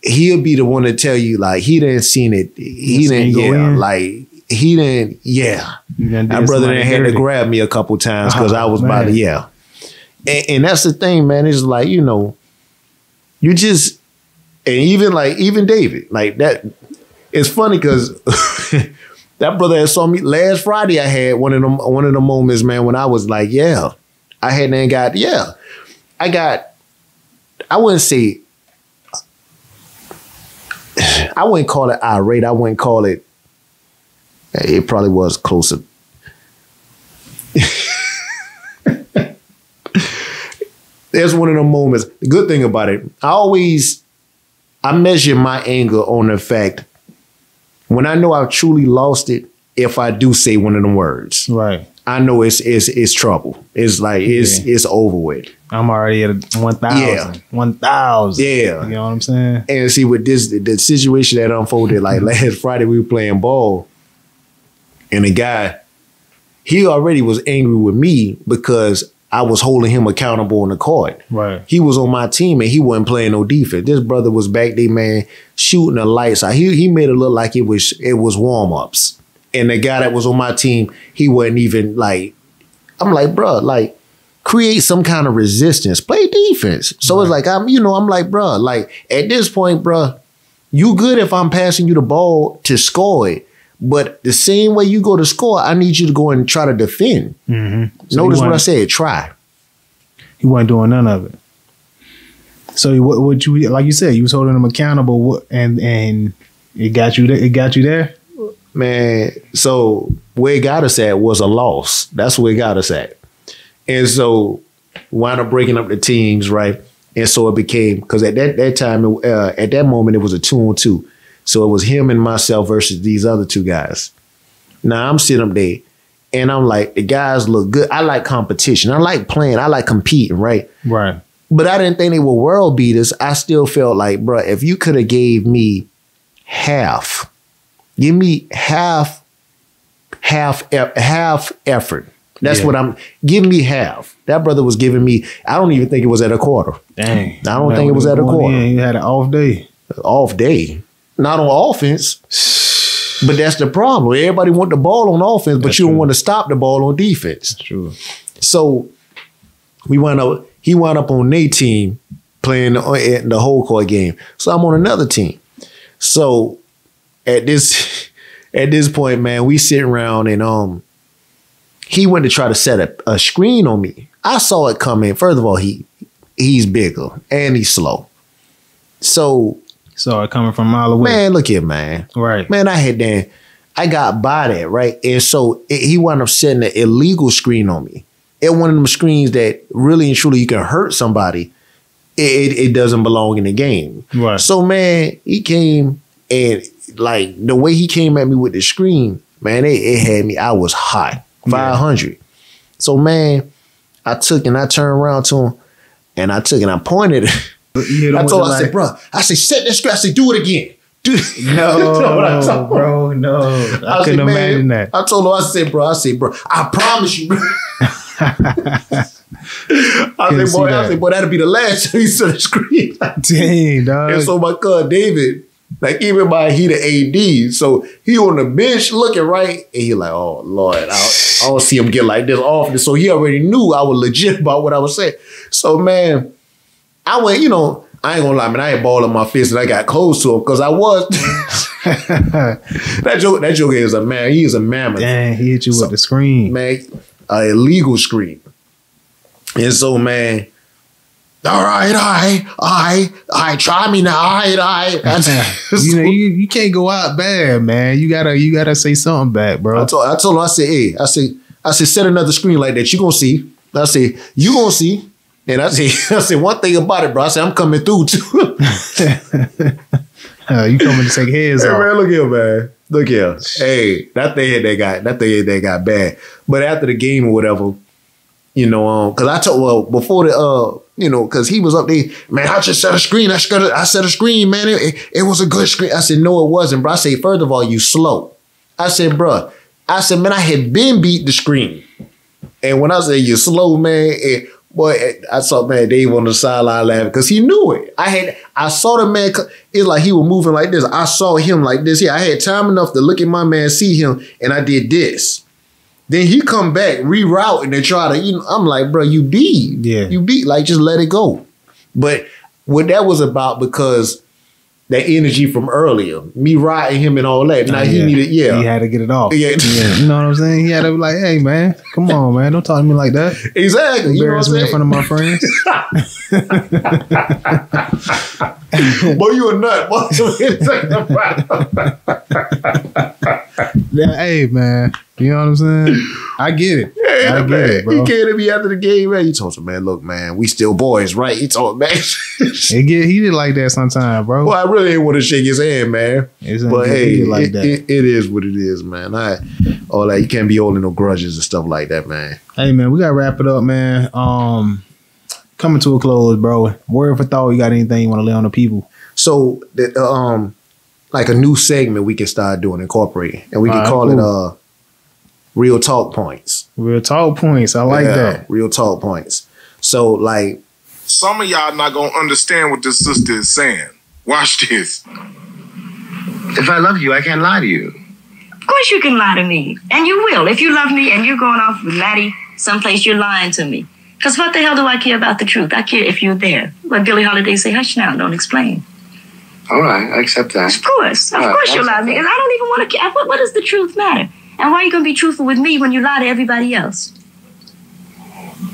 He'll be the one to tell you like he didn't seen it. He didn't. Yeah, like he didn't. Yeah, my brother done had to grab me a couple times because I was about to. Yeah, and that's the thing, man. It's like you just and even David like that. It's funny because that brother that saw me last Friday. I had one of the moments, man, when I was like, yeah, I hadn't got, yeah, I wouldn't say, I wouldn't call it irate. I wouldn't call it. It probably was closer. There's one of the moments. The good thing about it, I measure my anger on the fact. When I know I've truly lost it, if I do say one of them words, right, I know it's trouble. It's like it's over with. I'm already at 1,000. Yeah. 1,000. Yeah, you know what I'm saying. And see, with the situation that unfolded, like last Friday, we were playing ball, and the guy, he already was angry with me because I was holding him accountable on the court. Right. He was on my team and he wasn't playing no defense. This brother was back there, man, shooting the lights out. He made it look like it was warm-ups. And the guy that was on my team, he wasn't even like, I'm like, bro, like, create some kind of resistance. Play defense. So it's like, I'm like, bro, like, at this point, bro, you good if I'm passing you the ball to score it. But the same way you go to score, I need you to go and try to defend. Mm-hmm. So notice what I said, try. He wasn't doing none of it. So what you, like you said, you was holding him accountable and it got you there. It got you there? Man, so where it got us at was a loss. That's where it got us at. And so wound up breaking up the teams, right? And so it became, because at that time, at that moment, it was a 2-on-2. So it was him and myself versus these other two guys. Now I'm sitting up there and I'm like, the guys look good. I like competition. I like playing. I like competing, right? Right. But I didn't think they were world beaters. I still felt like, bro, if you could have gave me half, give me half effort. That's what give me half. That brother was giving me, I don't even think it was at a quarter. Dang. I don't think it was at a quarter. You had an off day. Off day. Not on offense. But that's the problem. Everybody want the ball on offense, but you don't want to stop the ball on defense. That's true. So he wound up on their team playing the whole court game. So I'm on another team. So at this point, man, we sitting around and he went to try to set a screen on me. I saw it coming. First of all, he's bigger and he's slow. So saw it coming from a mile away. Man, look here, man. Right. Man, I got by that, right? And so he wound up setting an illegal screen on me. It one of them screens that really and truly you can hurt somebody. It doesn't belong in the game. Right. So, man, he came and like the way he came at me with the screen, man, it had me. I was hot. 500. Yeah. So, man, I turned around to him and I pointed it. I said, bro, I said, set that screen. I said, do it again. No, bro, no. I couldn't imagine that. I told him, I said, bro, I promise you, bro. I said, boy, that'll be the last time you set the screen. Dang, dog. And so my cousin David, like even by he the AD, so he on the bench looking right, and he like, oh Lord, I don't see him get like this often. So he already knew I was legit about what I was saying. So man, I went, I ain't gonna lie, man, I ain't balling my fist and I got close to him because I was. that joke is a man. He is a mammoth. Dang, he hit you with the screen, man, an illegal screen. And so, man, all right, try me now, all right. You can't go out bad, man. You gotta say something back, bro. I told him, I said, set another screen like that. You gonna see. I said, you gonna see. And I said, one thing about it, bro. I said, I'm coming through too. You coming to take heads off. Man, look here, man. Look here. Hey, that thing got bad. But after the game or whatever, because I told, before the, because he was up there, man, I just set a screen. I set a screen, man. It was a good screen. I said, no, it wasn't, bro. I said, first of all, you slow. I said, bro, man, I had been beat the screen. And when I said you slow, man, boy, I saw, man, Dave on the sideline laughing because he knew it. I saw the man, it's like he was moving like this. I saw him like this here. I had time enough to look at my man, see him, and I did this. Then he come back, reroute, and then try to, I'm like, bro, you beat. Yeah. You beat, like, just let it go. But what that was about, because that energy from earlier, me riding him and all that. Now he needed, he had to get it off. Yeah. You know what I'm saying? He had to be like, hey, man, come on, man. Don't talk to me like that. Exactly. Embarrass me in front of my friends. Boy, you a nut. Yeah, hey, man. You know what I'm saying? I get it. Yeah, I get it, bro. He came to me after the game, man. He told him, man, look, man, we still boys, right? He told me, man. It get heated like that sometimes, bro. Well, I really ain't want to shake his hand, man. But hey, like that. It is what it is, man. All that, you can't be holding no grudges and stuff like that, man. Hey, man, we got to wrap it up, man. Coming to a close, bro. Word for thought, you got anything you want to lay on the people? So, like a new segment we can start doing, incorporating. And we can call it Real Talk Points. Real Talk Points. I like that. Real Talk Points. So, like, some of y'all not going to understand what this sister is saying. Watch this. If I love you, I can't lie to you. Of course you can lie to me. And you will. If you love me and you're going off with Maddie someplace, you're lying to me. Because what the hell do I care about the truth? I care if you're there. But Billie Holiday say, hush now, don't explain. All right, I accept that. Of course you'll lie to me. Because I don't even want to care. What does the truth matter? And why are you going to be truthful with me when you lie to everybody else?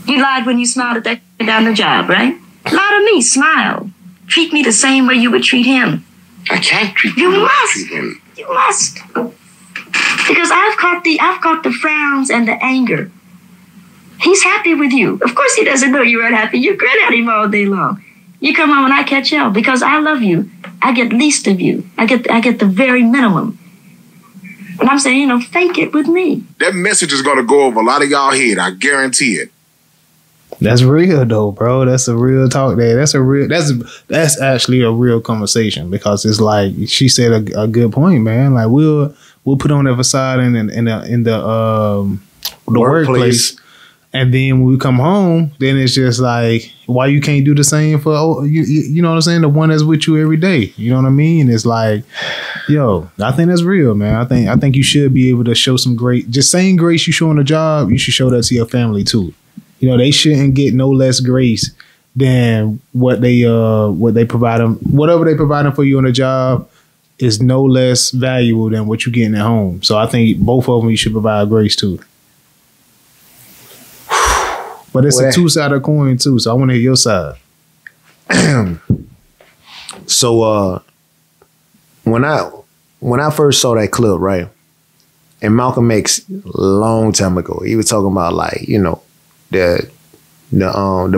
You lied when you smiled at that down the job, right? Lie to me, smile. Treat me the same way you would treat him. I can't treat you. You must. Treat him. You must. Because I've caught the frowns and the anger. He's happy with you. Of course he doesn't know you're unhappy. You grin at him all day long. You come home and I catch hell because I love you. I get least of you. I get the very minimum. And I'm saying, fake it with me. That message is gonna go over a lot of y'all head. I guarantee it. That's real though, bro. That's a real talk there. That's actually a real conversation because it's like she said a good point, man. Like we'll put on the facade in the workplace. And then when we come home, then it's just like, why you can't do the same for you know what I'm saying? The one that's with you every day. You know what I mean? It's like, yo, I think that's real, man. I think you should be able to show some just same grace you show on the job, you should show that to your family too. They shouldn't get no less grace than what they provide them. Whatever they provide them for you on the job is no less valuable than what you're getting at home. So I think both of them you should provide grace to. But it's a two-sided coin too, so I want to hear your side. So when I first saw that clip, right, and Malcolm X long time ago, he was talking about like, the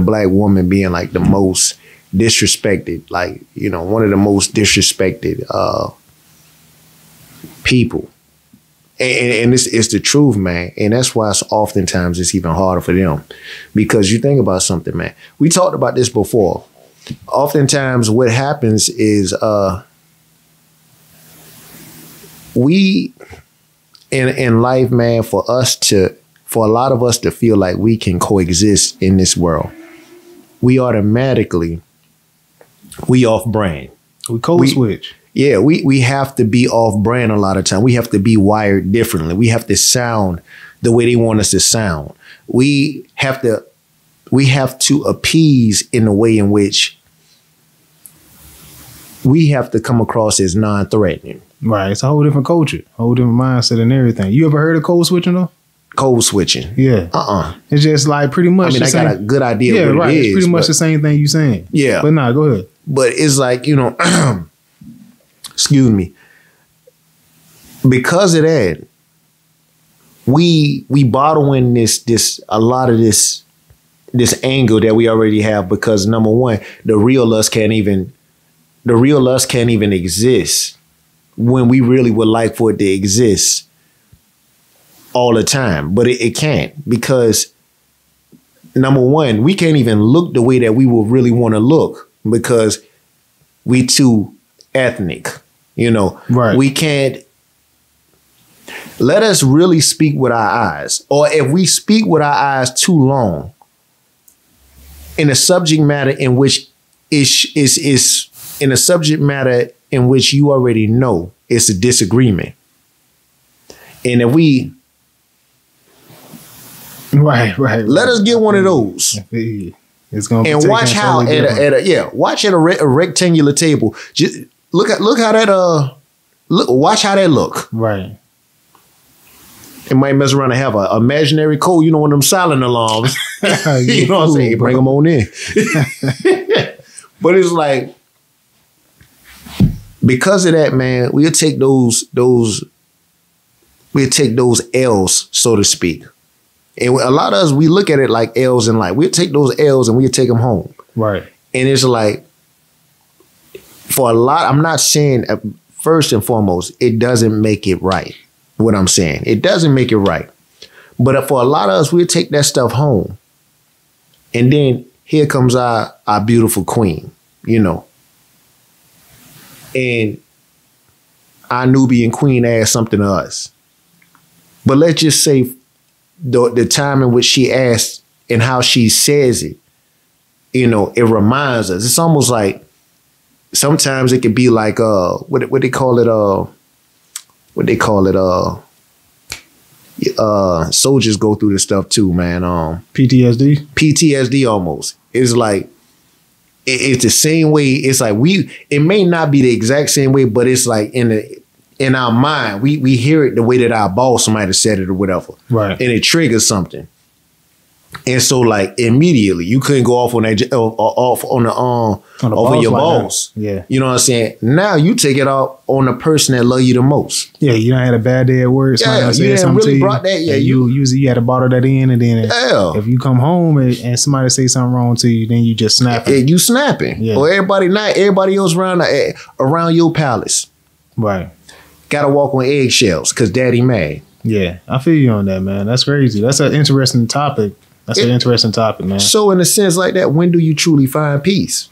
black woman being like the most disrespected, like, one of the most disrespected people. And it's the truth, man. And that's why oftentimes it's even harder for them. Because you think about something, man. We talked about this before. Oftentimes what happens is we in life, man, for a lot of us to feel like we can coexist in this world, we automatically off brand. We code switch. Yeah, we have to be off brand a lot of time. We have to be wired differently. We have to sound the way they want us to sound. We have to appease in a way in which we have to come across as non-threatening. Right. It's a whole different culture, whole different mindset and everything. You ever heard of code switching though? Code switching. Yeah. It's just like pretty much. I mean, I got a good idea of what it is. It's pretty much the same thing you saying. Yeah. But nah, go ahead. But it's like, excuse me. Because of that, we bottle in a lot of this anger that we already have because number one, the real us can't even exist when we really would like for it to exist all the time. But it can't because number one, we can't even look the way that we would really want to look because we too ethnic. Right. We can't let us really speak with our eyes. Or if we speak with our eyes too long in a subject matter in which is in a subject matter in which you already know it's a disagreement. And if we right. Let us get one of those. It's gonna and watch how watch at a rectangular table. Just look how that watch how that look. Right. It might mess around and have an imaginary code, one of them silent alarms. You know what I'm saying? Bring them on in. But it's like, because of that, man, we'll take those L's, so to speak. And a lot of us, we look at it like L's in life. We'll take those L's and we'll take them home. Right. And it's like, for a lot, I'm not saying, first and foremost, it doesn't make it right. What I'm saying. It doesn't make it right. But for a lot of us, we'll take that stuff home. And then here comes our beautiful queen, And our Nubian queen asked something to us. But let's just say the time in which she asked and how she says it, it reminds us. It's almost like sometimes it could be like what they call it soldiers go through this stuff too, man. PTSD almost. It's like it's the same way. It's like it may not be the exact same way, but it's like in our mind, we hear it the way that our boss might have said it or whatever. Right. And it triggers something. And so, like, immediately you couldn't go off on that off on the off of your boss. Yeah, you know what I'm saying. Now you take it out on the person that love you the most. Yeah, you done had a bad day at work. Yeah, you didn't really brought that. Yeah, you had to bottle that in, and then if you come home and somebody say something wrong to you, then you just snapping. Yeah, you snapping. Yeah. Or everybody else around your palace. Right. Got to walk on eggshells because daddy mad. Yeah, I feel you on that, man. That's crazy. That's an interesting topic. An interesting topic, man. So in a sense like that, when do you truly find peace?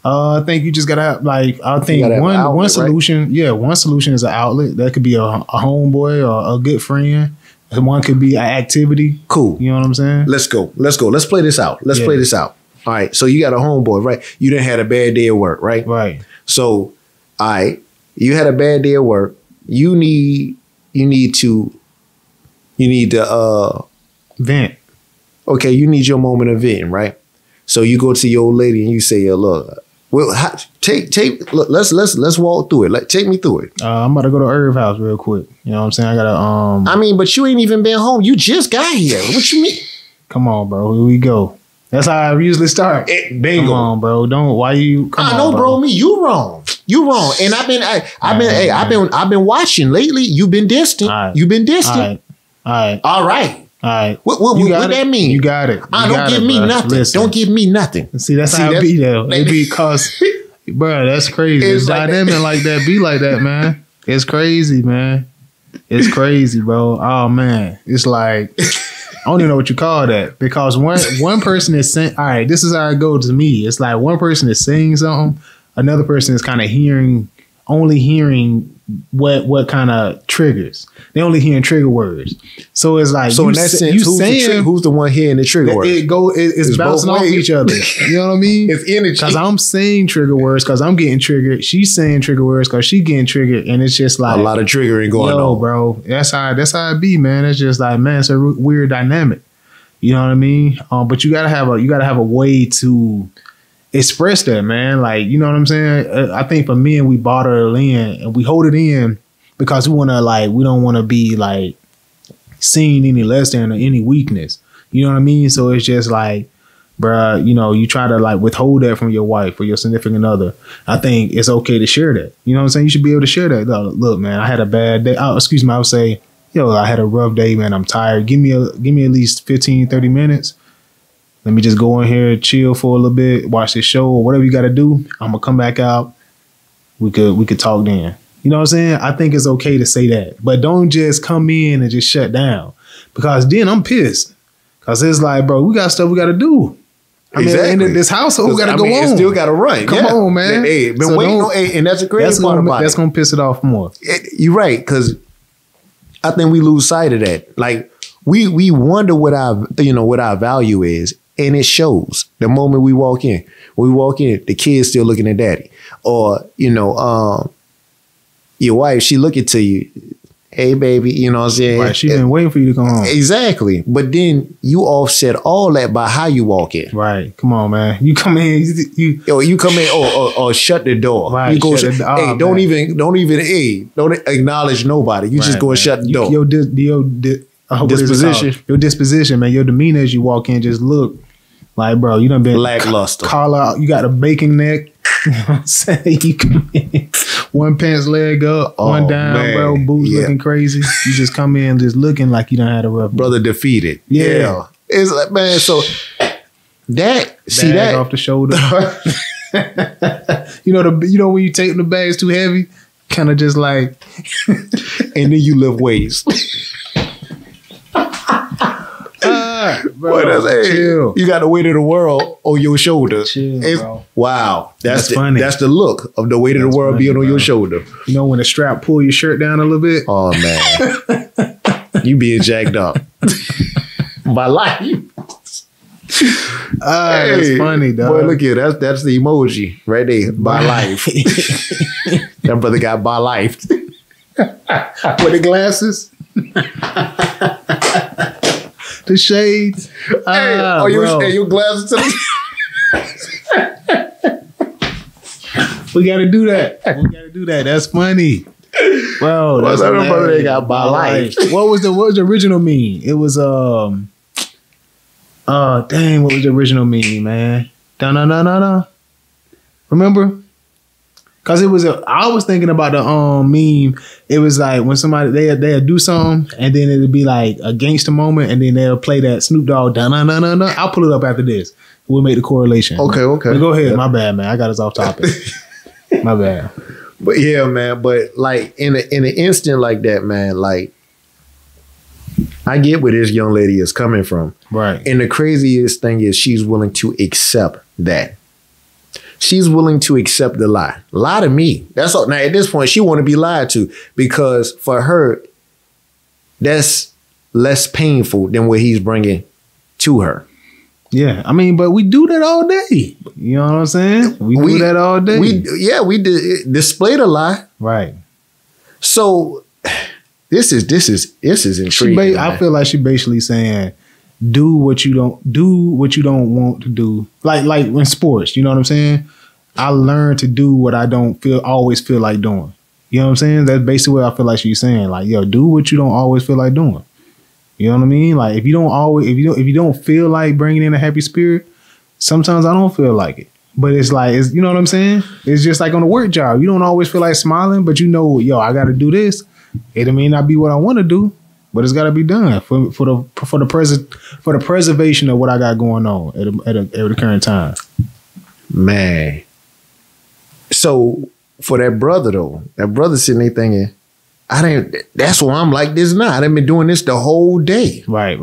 I think you just gotta have one solution. Right? Yeah, one solution is an outlet. That could be a homeboy or a good friend. One could be an activity. Cool. You know what I'm saying? Let's go. Let's play this out. Play this out. All right. So you got a homeboy, right? You done had a bad day at work, right? Right. So, all right, you had a bad day at work. You need to vent. Okay, you need your moment of venting, right? So you go to your old lady and you say, "Look, well, let's walk through it. Take me through it." I'm about to go to Irv house real quick. You know what I'm saying? I gotta. I mean, but you ain't even been home. You just got here. What you mean? Come on, bro. Here we go. That's how I usually start. Bingo. Come on, bro. Don't. Why you? Come on, bro. You wrong. You wrong. And I've been watching lately. You've been distant. Right. You've been distant. All right. All right. All right. What that mean? You got it. Don't give me nothing. Listen. Don't give me nothing. See, that's how it be though. It be cause, bro, that's crazy. It's dynamic like that. Be like that, man. It's crazy, man. It's crazy, bro. Oh man, it's like I don't even know what you call that because one person is saying, all right, this is how it goes to me. It's like one person is saying something, another person is kind of only hearing what kind of triggers. They only hearing trigger words. So it's like, so in that sense, who's the one hearing the trigger words? It's bouncing off each other. You know what I mean? It's energy. Because I'm saying trigger words because I'm getting triggered. She's saying trigger words because she getting triggered, and it's just like a lot of triggering going on, bro. That's how it be, man. It's just like, man, it's a weird dynamic. You know what I mean? But you gotta have a way to express that, man. Like, you know what I'm saying? I think for men, we bottle it in and we hold it in because we don't want to be like seen any less than or any weakness. You know what I mean? So it's just like, bruh, you know, you try to like withhold that from your wife or your significant other. I think it's okay to share that. You know what I'm saying? You should be able to share that. Look, man, I had a bad day. I would say, I had a rough day, man. I'm tired. Give me at least 15, 30 minutes. Let me just go in here, chill for a little bit, watch this show or whatever you got to do. I'm gonna come back out. We could talk then. You know what I'm saying? I think it's okay to say that, but don't just come in and just shut down because then I'm pissed. Cause it's like, bro, we got stuff we got to do. In this household, we got to go on. It still got to run. Come on, man. Hey, been waiting on, and that's a crazy part about it. That's gonna piss it off more. You're right, because I think we lose sight of that. Like we wonder what our value is. And it shows the moment we walk in. When we walk in, the kid's still looking at daddy. Or, your wife, she looking to you. Hey, baby, you know what I'm saying? Right, she been waiting for you to come home. Exactly. But then you offset all that by how you walk in. Right. Come on, man. You come in, you come in or shut the door. Right. You go don't acknowledge nobody. You just go and shut the door. Your disposition. Your disposition, man. Your demeanor as you walk in just look like, bro, you done been lackluster. Collar out. You got a baking neck. You know what I'm saying? You come in, one pants leg up, one down, man. Bro, boots looking crazy. You just come in just looking like you done had a rough brother defeated. Yeah. It's like, man, so that see that off the shoulder. you know when you take the bag's too heavy, kind of just like and then you lift weights. Bro, chill. You got the weight of the world on your shoulder. Chill, bro. Wow. That's funny. That's the look of the weight of the world being on your shoulder. You know when the strap pull your shirt down a little bit? Oh, man. You being jacked up. My life. That's funny, dog. Boy, look here. That's the emoji right there. By life. That brother got by life. With the glasses. The shades. Your glasses to We gotta do that. That's funny. Bro, that's brother they got by life. What was the original mean? It was Dang, what was the original meme, man? Da-na-na-na-na. Remember? Cause I was thinking about the meme. It was like when somebody they'd do something and then it'd be like a gangster moment and then they'll play that Snoop Dogg da-na-na-na-na. I'll pull it up after this. We'll make the correlation. Okay. But go ahead. My bad, man. I got us off topic. My bad. But yeah, man. But like in an instant like that, man, like I get where this young lady is coming from. Right. And the craziest thing is she's willing to accept that. She's willing to accept the lie. Lie to me. That's all. Now at this point, she want to be lied to because for her, that's less painful than what he's bringing to her. Yeah, I mean, but we do that all day. You know what I'm saying? We do that all day. We display the lie. Right. So this is intriguing. I feel like she basically saying, do what you don't want to do. Like in sports, you know what I'm saying? I learned to do what I don't always feel like doing. You know what I'm saying? That's basically what I feel like she's saying. Like, yo, do what you don't always feel like doing. You know what I mean? Like if you don't feel like bringing in a happy spirit, sometimes I don't feel like it. But it's like, you know what I'm saying? It's just like on a work job. You don't always feel like smiling, but you know, yo, I got to do this. It may not be what I want to do, but it's got to be done for the preservation of what I got going on at the current time. Man. So for that brother though, that brother sitting there thinking, that's why I'm like this now. I've been doing this the whole day. Right.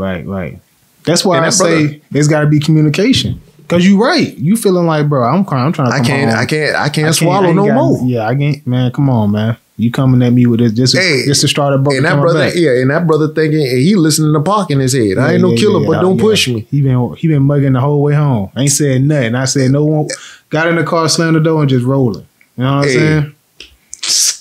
That's why I say it's got to be communication. Cause you right. You feeling like, bro, I'm trying to. I can't swallow no more. Yeah, I can't. Man, come on, man. You coming at me with this? This to start a boat. And that brother, and that brother thinking he listening to Park in his head. I ain't no killer, but don't push me. He been mugging the whole way home. I ain't said nothing. I said no one. Got in the car, slammed the door, and just rolling. You know what I'm saying?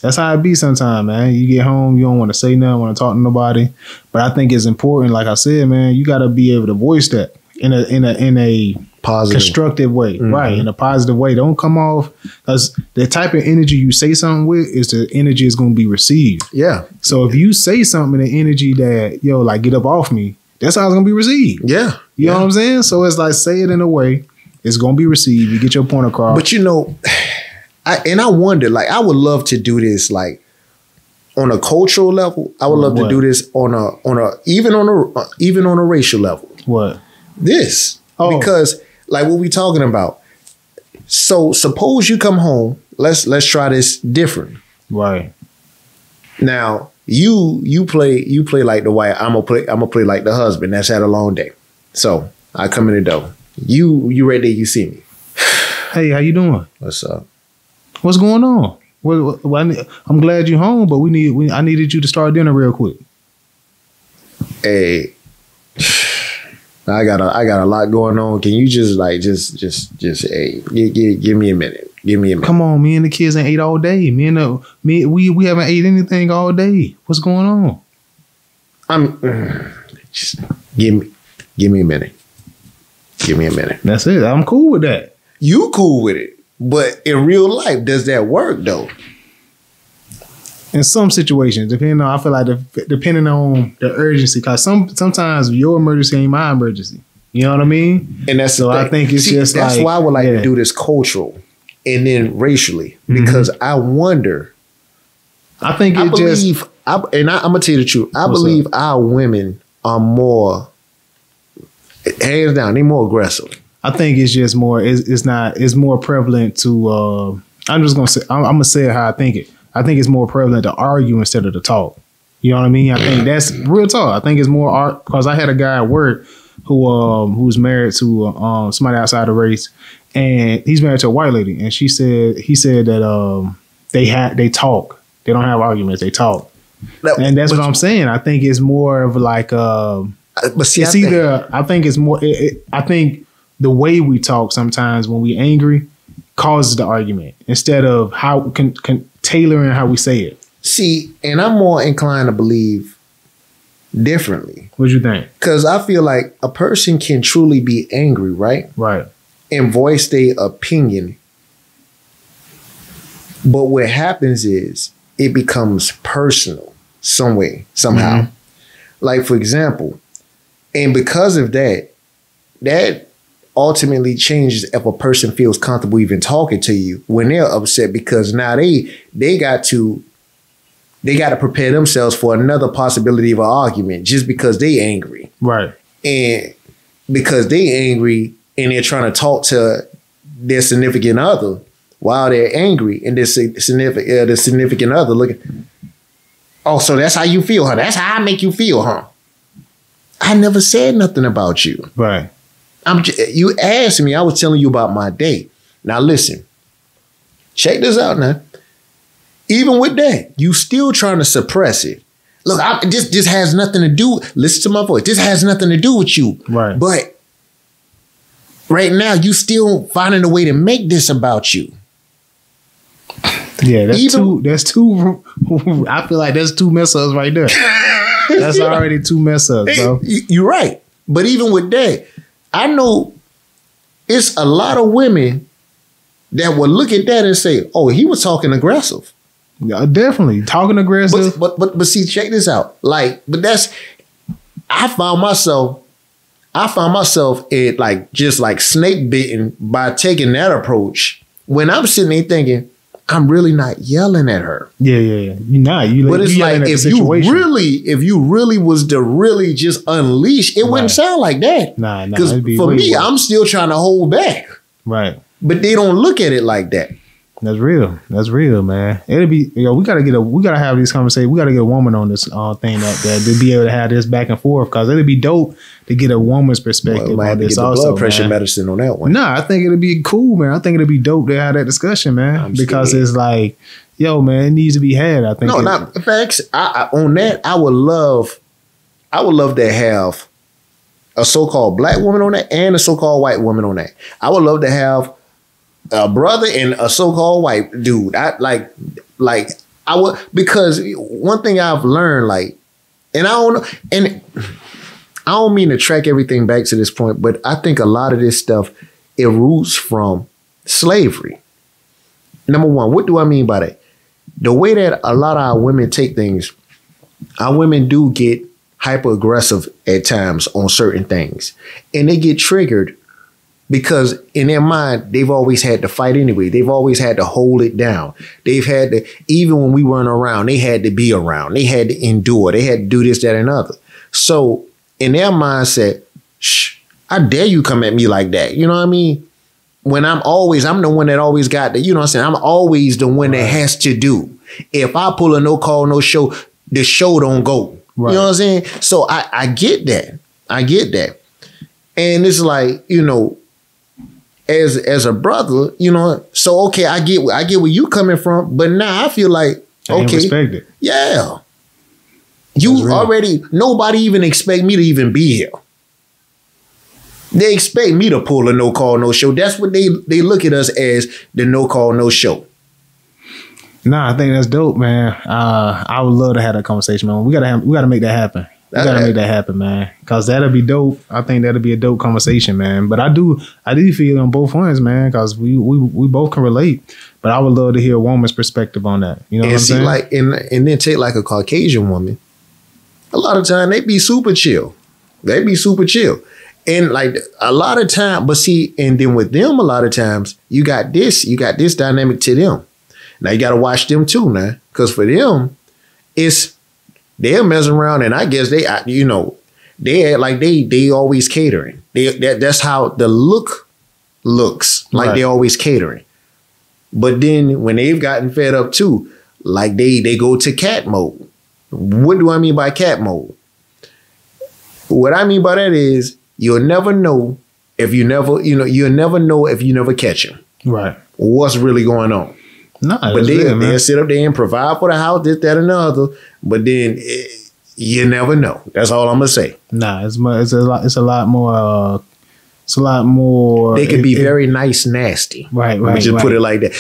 That's how it be sometimes, man. You get home, you don't want to say nothing, want to talk to nobody. But I think it's important, like I said, man. You got to be able to voice that in a positive, constructive way, right? In a positive way. Don't come off because the type of energy you say something with is the energy is going to be received. Yeah. So if you say something in the energy that like get up off me, that's how it's going to be received. Yeah. You know what I'm saying? So it's like say it in a way it's going to be received. You get your point across. But I wonder, like I would love to do this, like on a cultural level. I would love to do this even on a racial level. What? This. Because like what we talking about. So suppose you come home. Let's try this different. Right. Now you play like the wife. I'm gonna play like the husband that's had a long day. So I come in the door. You right there. You see me. Hey, how you doing? What's up? What's going on? I'm glad you're home, but I needed you to start dinner real quick. Hey. I got a lot going on. Can you just hey, give me a minute. Give me a minute. Come on, me and the kids ain't ate all day. We haven't ate anything all day. What's going on? Just give me a minute. Give me a minute. That's it. I'm cool with that. You cool with it. But in real life, does that work though? In some situations, depending on the urgency, because sometimes your emergency ain't my emergency. You know what I mean? And that's so I think it's just that's why I would like to do this cultural and then racially, because I wonder. I'm gonna tell you the truth. I believe our women are more, hands down, they're more aggressive. I think it's just more. It's more prevalent to. I'm just gonna say. I'm gonna say it how I think it. I think it's more prevalent to argue instead of to talk. You know what I mean? I think that's real talk. I think it's more art because I had a guy at work who's married to somebody outside the race, and he's married to a white lady, and he said that they talk. They don't have arguments. They talk, and that's what I'm saying. I think it's more of like. But see, I think it's more. I think the way we talk sometimes when we angry causes the argument instead of how tailoring how we say it. See, and I'm more inclined to believe differently. What you think? Because I feel like a person can truly be angry, right? Right. And voice their opinion. But what happens is it becomes personal some way, somehow. Mm-hmm. Like, for example, and because of that, that ultimately changes if a person feels comfortable even talking to you when they're upset, because now they got to prepare themselves for another possibility of an argument just because they angry. Right. And because they angry and they're trying to talk to their significant other while they're angry, and the significant other looking, oh, so that's how you feel, huh? That's how I make you feel, huh? I never said nothing about you. Right. You asked me, I was telling you about my day. Now listen, check this out now. Even with that, you still trying to suppress it. Look, this has nothing to do, listen to my voice, this has nothing to do with you. Right. But right now, you still finding a way to make this about you. Yeah, that's two. I feel like that's two mess ups right there. That's already two mess ups, bro. You're right. But even with that, I know it's a lot of women that will look at that and say, oh, he was talking aggressive. Yeah, definitely. Talking aggressive. But see, check this out. I found myself just like snake bitten by taking that approach when I'm sitting there thinking, I'm really not yelling at her. Yeah. You're not. But it's like if you really was to really just unleash, it wouldn't sound like that. Nah. Because for me, I'm still trying to hold back. Right. But they don't look at it like that. That's real. That's real, man. It'll be, we gotta have these conversations. We gotta get a woman on this thing that to be able to have this back and forth, because it'll be dope to get a woman's perspective on this. Also, blood pressure medicine on that one. Nah, I think it'll be cool, man. I think it'll be dope to have that discussion, man. Because it's like, yo, man, it needs to be had. I think. No, not facts. On that, I would love to have a so-called black woman on that and a so-called white woman on that. I would love to have a brother and a so-called white dude. I would, because one thing I've learned, and I don't mean to track everything back to this point, but I think a lot of this stuff, it roots from slavery. Number one, what do I mean by that? The way that a lot of our women take things, our women do get hyper aggressive at times on certain things, and they get triggered because in their mind, they've always had to fight anyway. They've always had to hold it down. They've had to, even when we weren't around, they had to be around. They had to endure. They had to do this, that, and other. So in their mindset, I dare you come at me like that. You know what I mean? When I'm the one that always got the, you know what I'm saying? I'm always the one that has to do. If I pull a no call, no show, the show don't go. Right. You know what I'm saying? So I get that. And it's like, as a brother, so okay, I get where you coming from, but now I feel like, okay, respect it. Yeah, you already, nobody even expect me to even be here. They expect me to pull a no call, no show. That's what they look at us as, the no call, no show. Nah, I think that's dope, man. I would love to have that conversation, man. We gotta make that happen. We gotta make that happen, man. Cause that'll be dope. I think that'll be a dope conversation, man. But I do feel on both ends, man. Cause we both can relate. But I would love to hear a woman's perspective on that. You know what I'm saying? And then take like a Caucasian woman. A lot of time they be super chill. And like a lot of time, but see, and then with them, a lot of times you got this dynamic to them. Now you got to watch them too, now, because for them, they're messing around, and I guess they act like they always catering. That's how the look looks, like right. They're always catering. But then when they've gotten fed up too, like they go to cat mode. What do I mean by cat mode? What I mean by that is you'll never know if you never catch them. Right. What's really going on? No, but they'll sit up there and provide for the house, this, that, and the other. But then you never know. That's all I'm gonna say. Nah, it's a lot more. They can be very nice, nasty. Right. Just put it like that.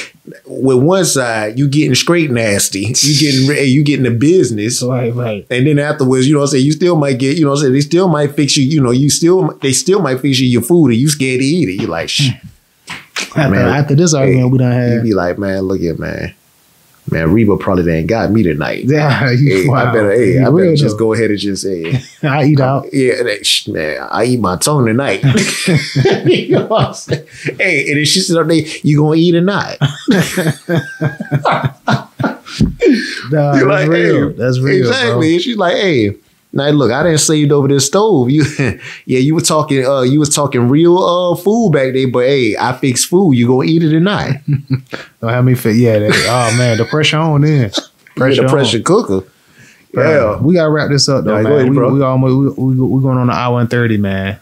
With one side, you getting straight nasty. You getting the business. Right. And then afterwards, you know what I'm saying, you still might get, you know what I'm saying, they still might fix you. They still might fix you your food, and you scared to eat it. You're like, After this argument we done had, you be like, man, look here, man. Man, Reba probably ain't got me tonight. Yeah, Hey, wow. I better Real just though. go ahead and just say, I eat out. yeah, man, I eat my tongue tonight. You know what I'm saying? Hey, and then she said, you gonna eat or not? Nah, You're that's like, real. hey, That's real, exactly. And she's like, hey, now look, I didn't saved over this stove. You were talking real food back there, but hey, I fix food. You gonna eat it or not? Don't have me fit. Yeah. Oh man, the pressure on then. The pressure cooker. Yeah, we gotta wrap this up though, Nah, man. go ahead, bro. We going on the hour and 30, man.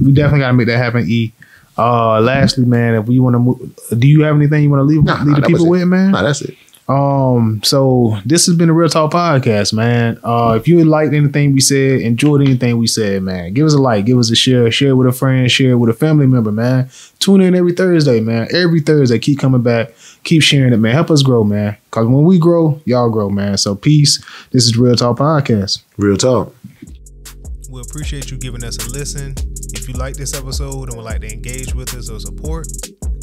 We definitely gotta make that happen. E. Lastly, man, if we want to move, do you have anything you want to leave the people with, man? Nah, that's it. So this has been a Real Talk podcast, man. If you liked anything we said, enjoyed anything we said, man, give us a like, give us a share it with a friend, share it with a family member, man. Tune in every Thursday, man. Every Thursday, keep coming back, keep sharing it, man. Help us grow, man. Cause when we grow, y'all grow, man. So peace. This is Real Talk podcast. Real talk. We appreciate you giving us a listen. If you like this episode and would like to engage with us or support,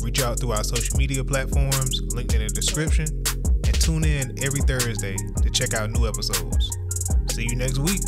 reach out through our social media platforms linked in the description, and tune in every Thursday to check out new episodes. See you next week.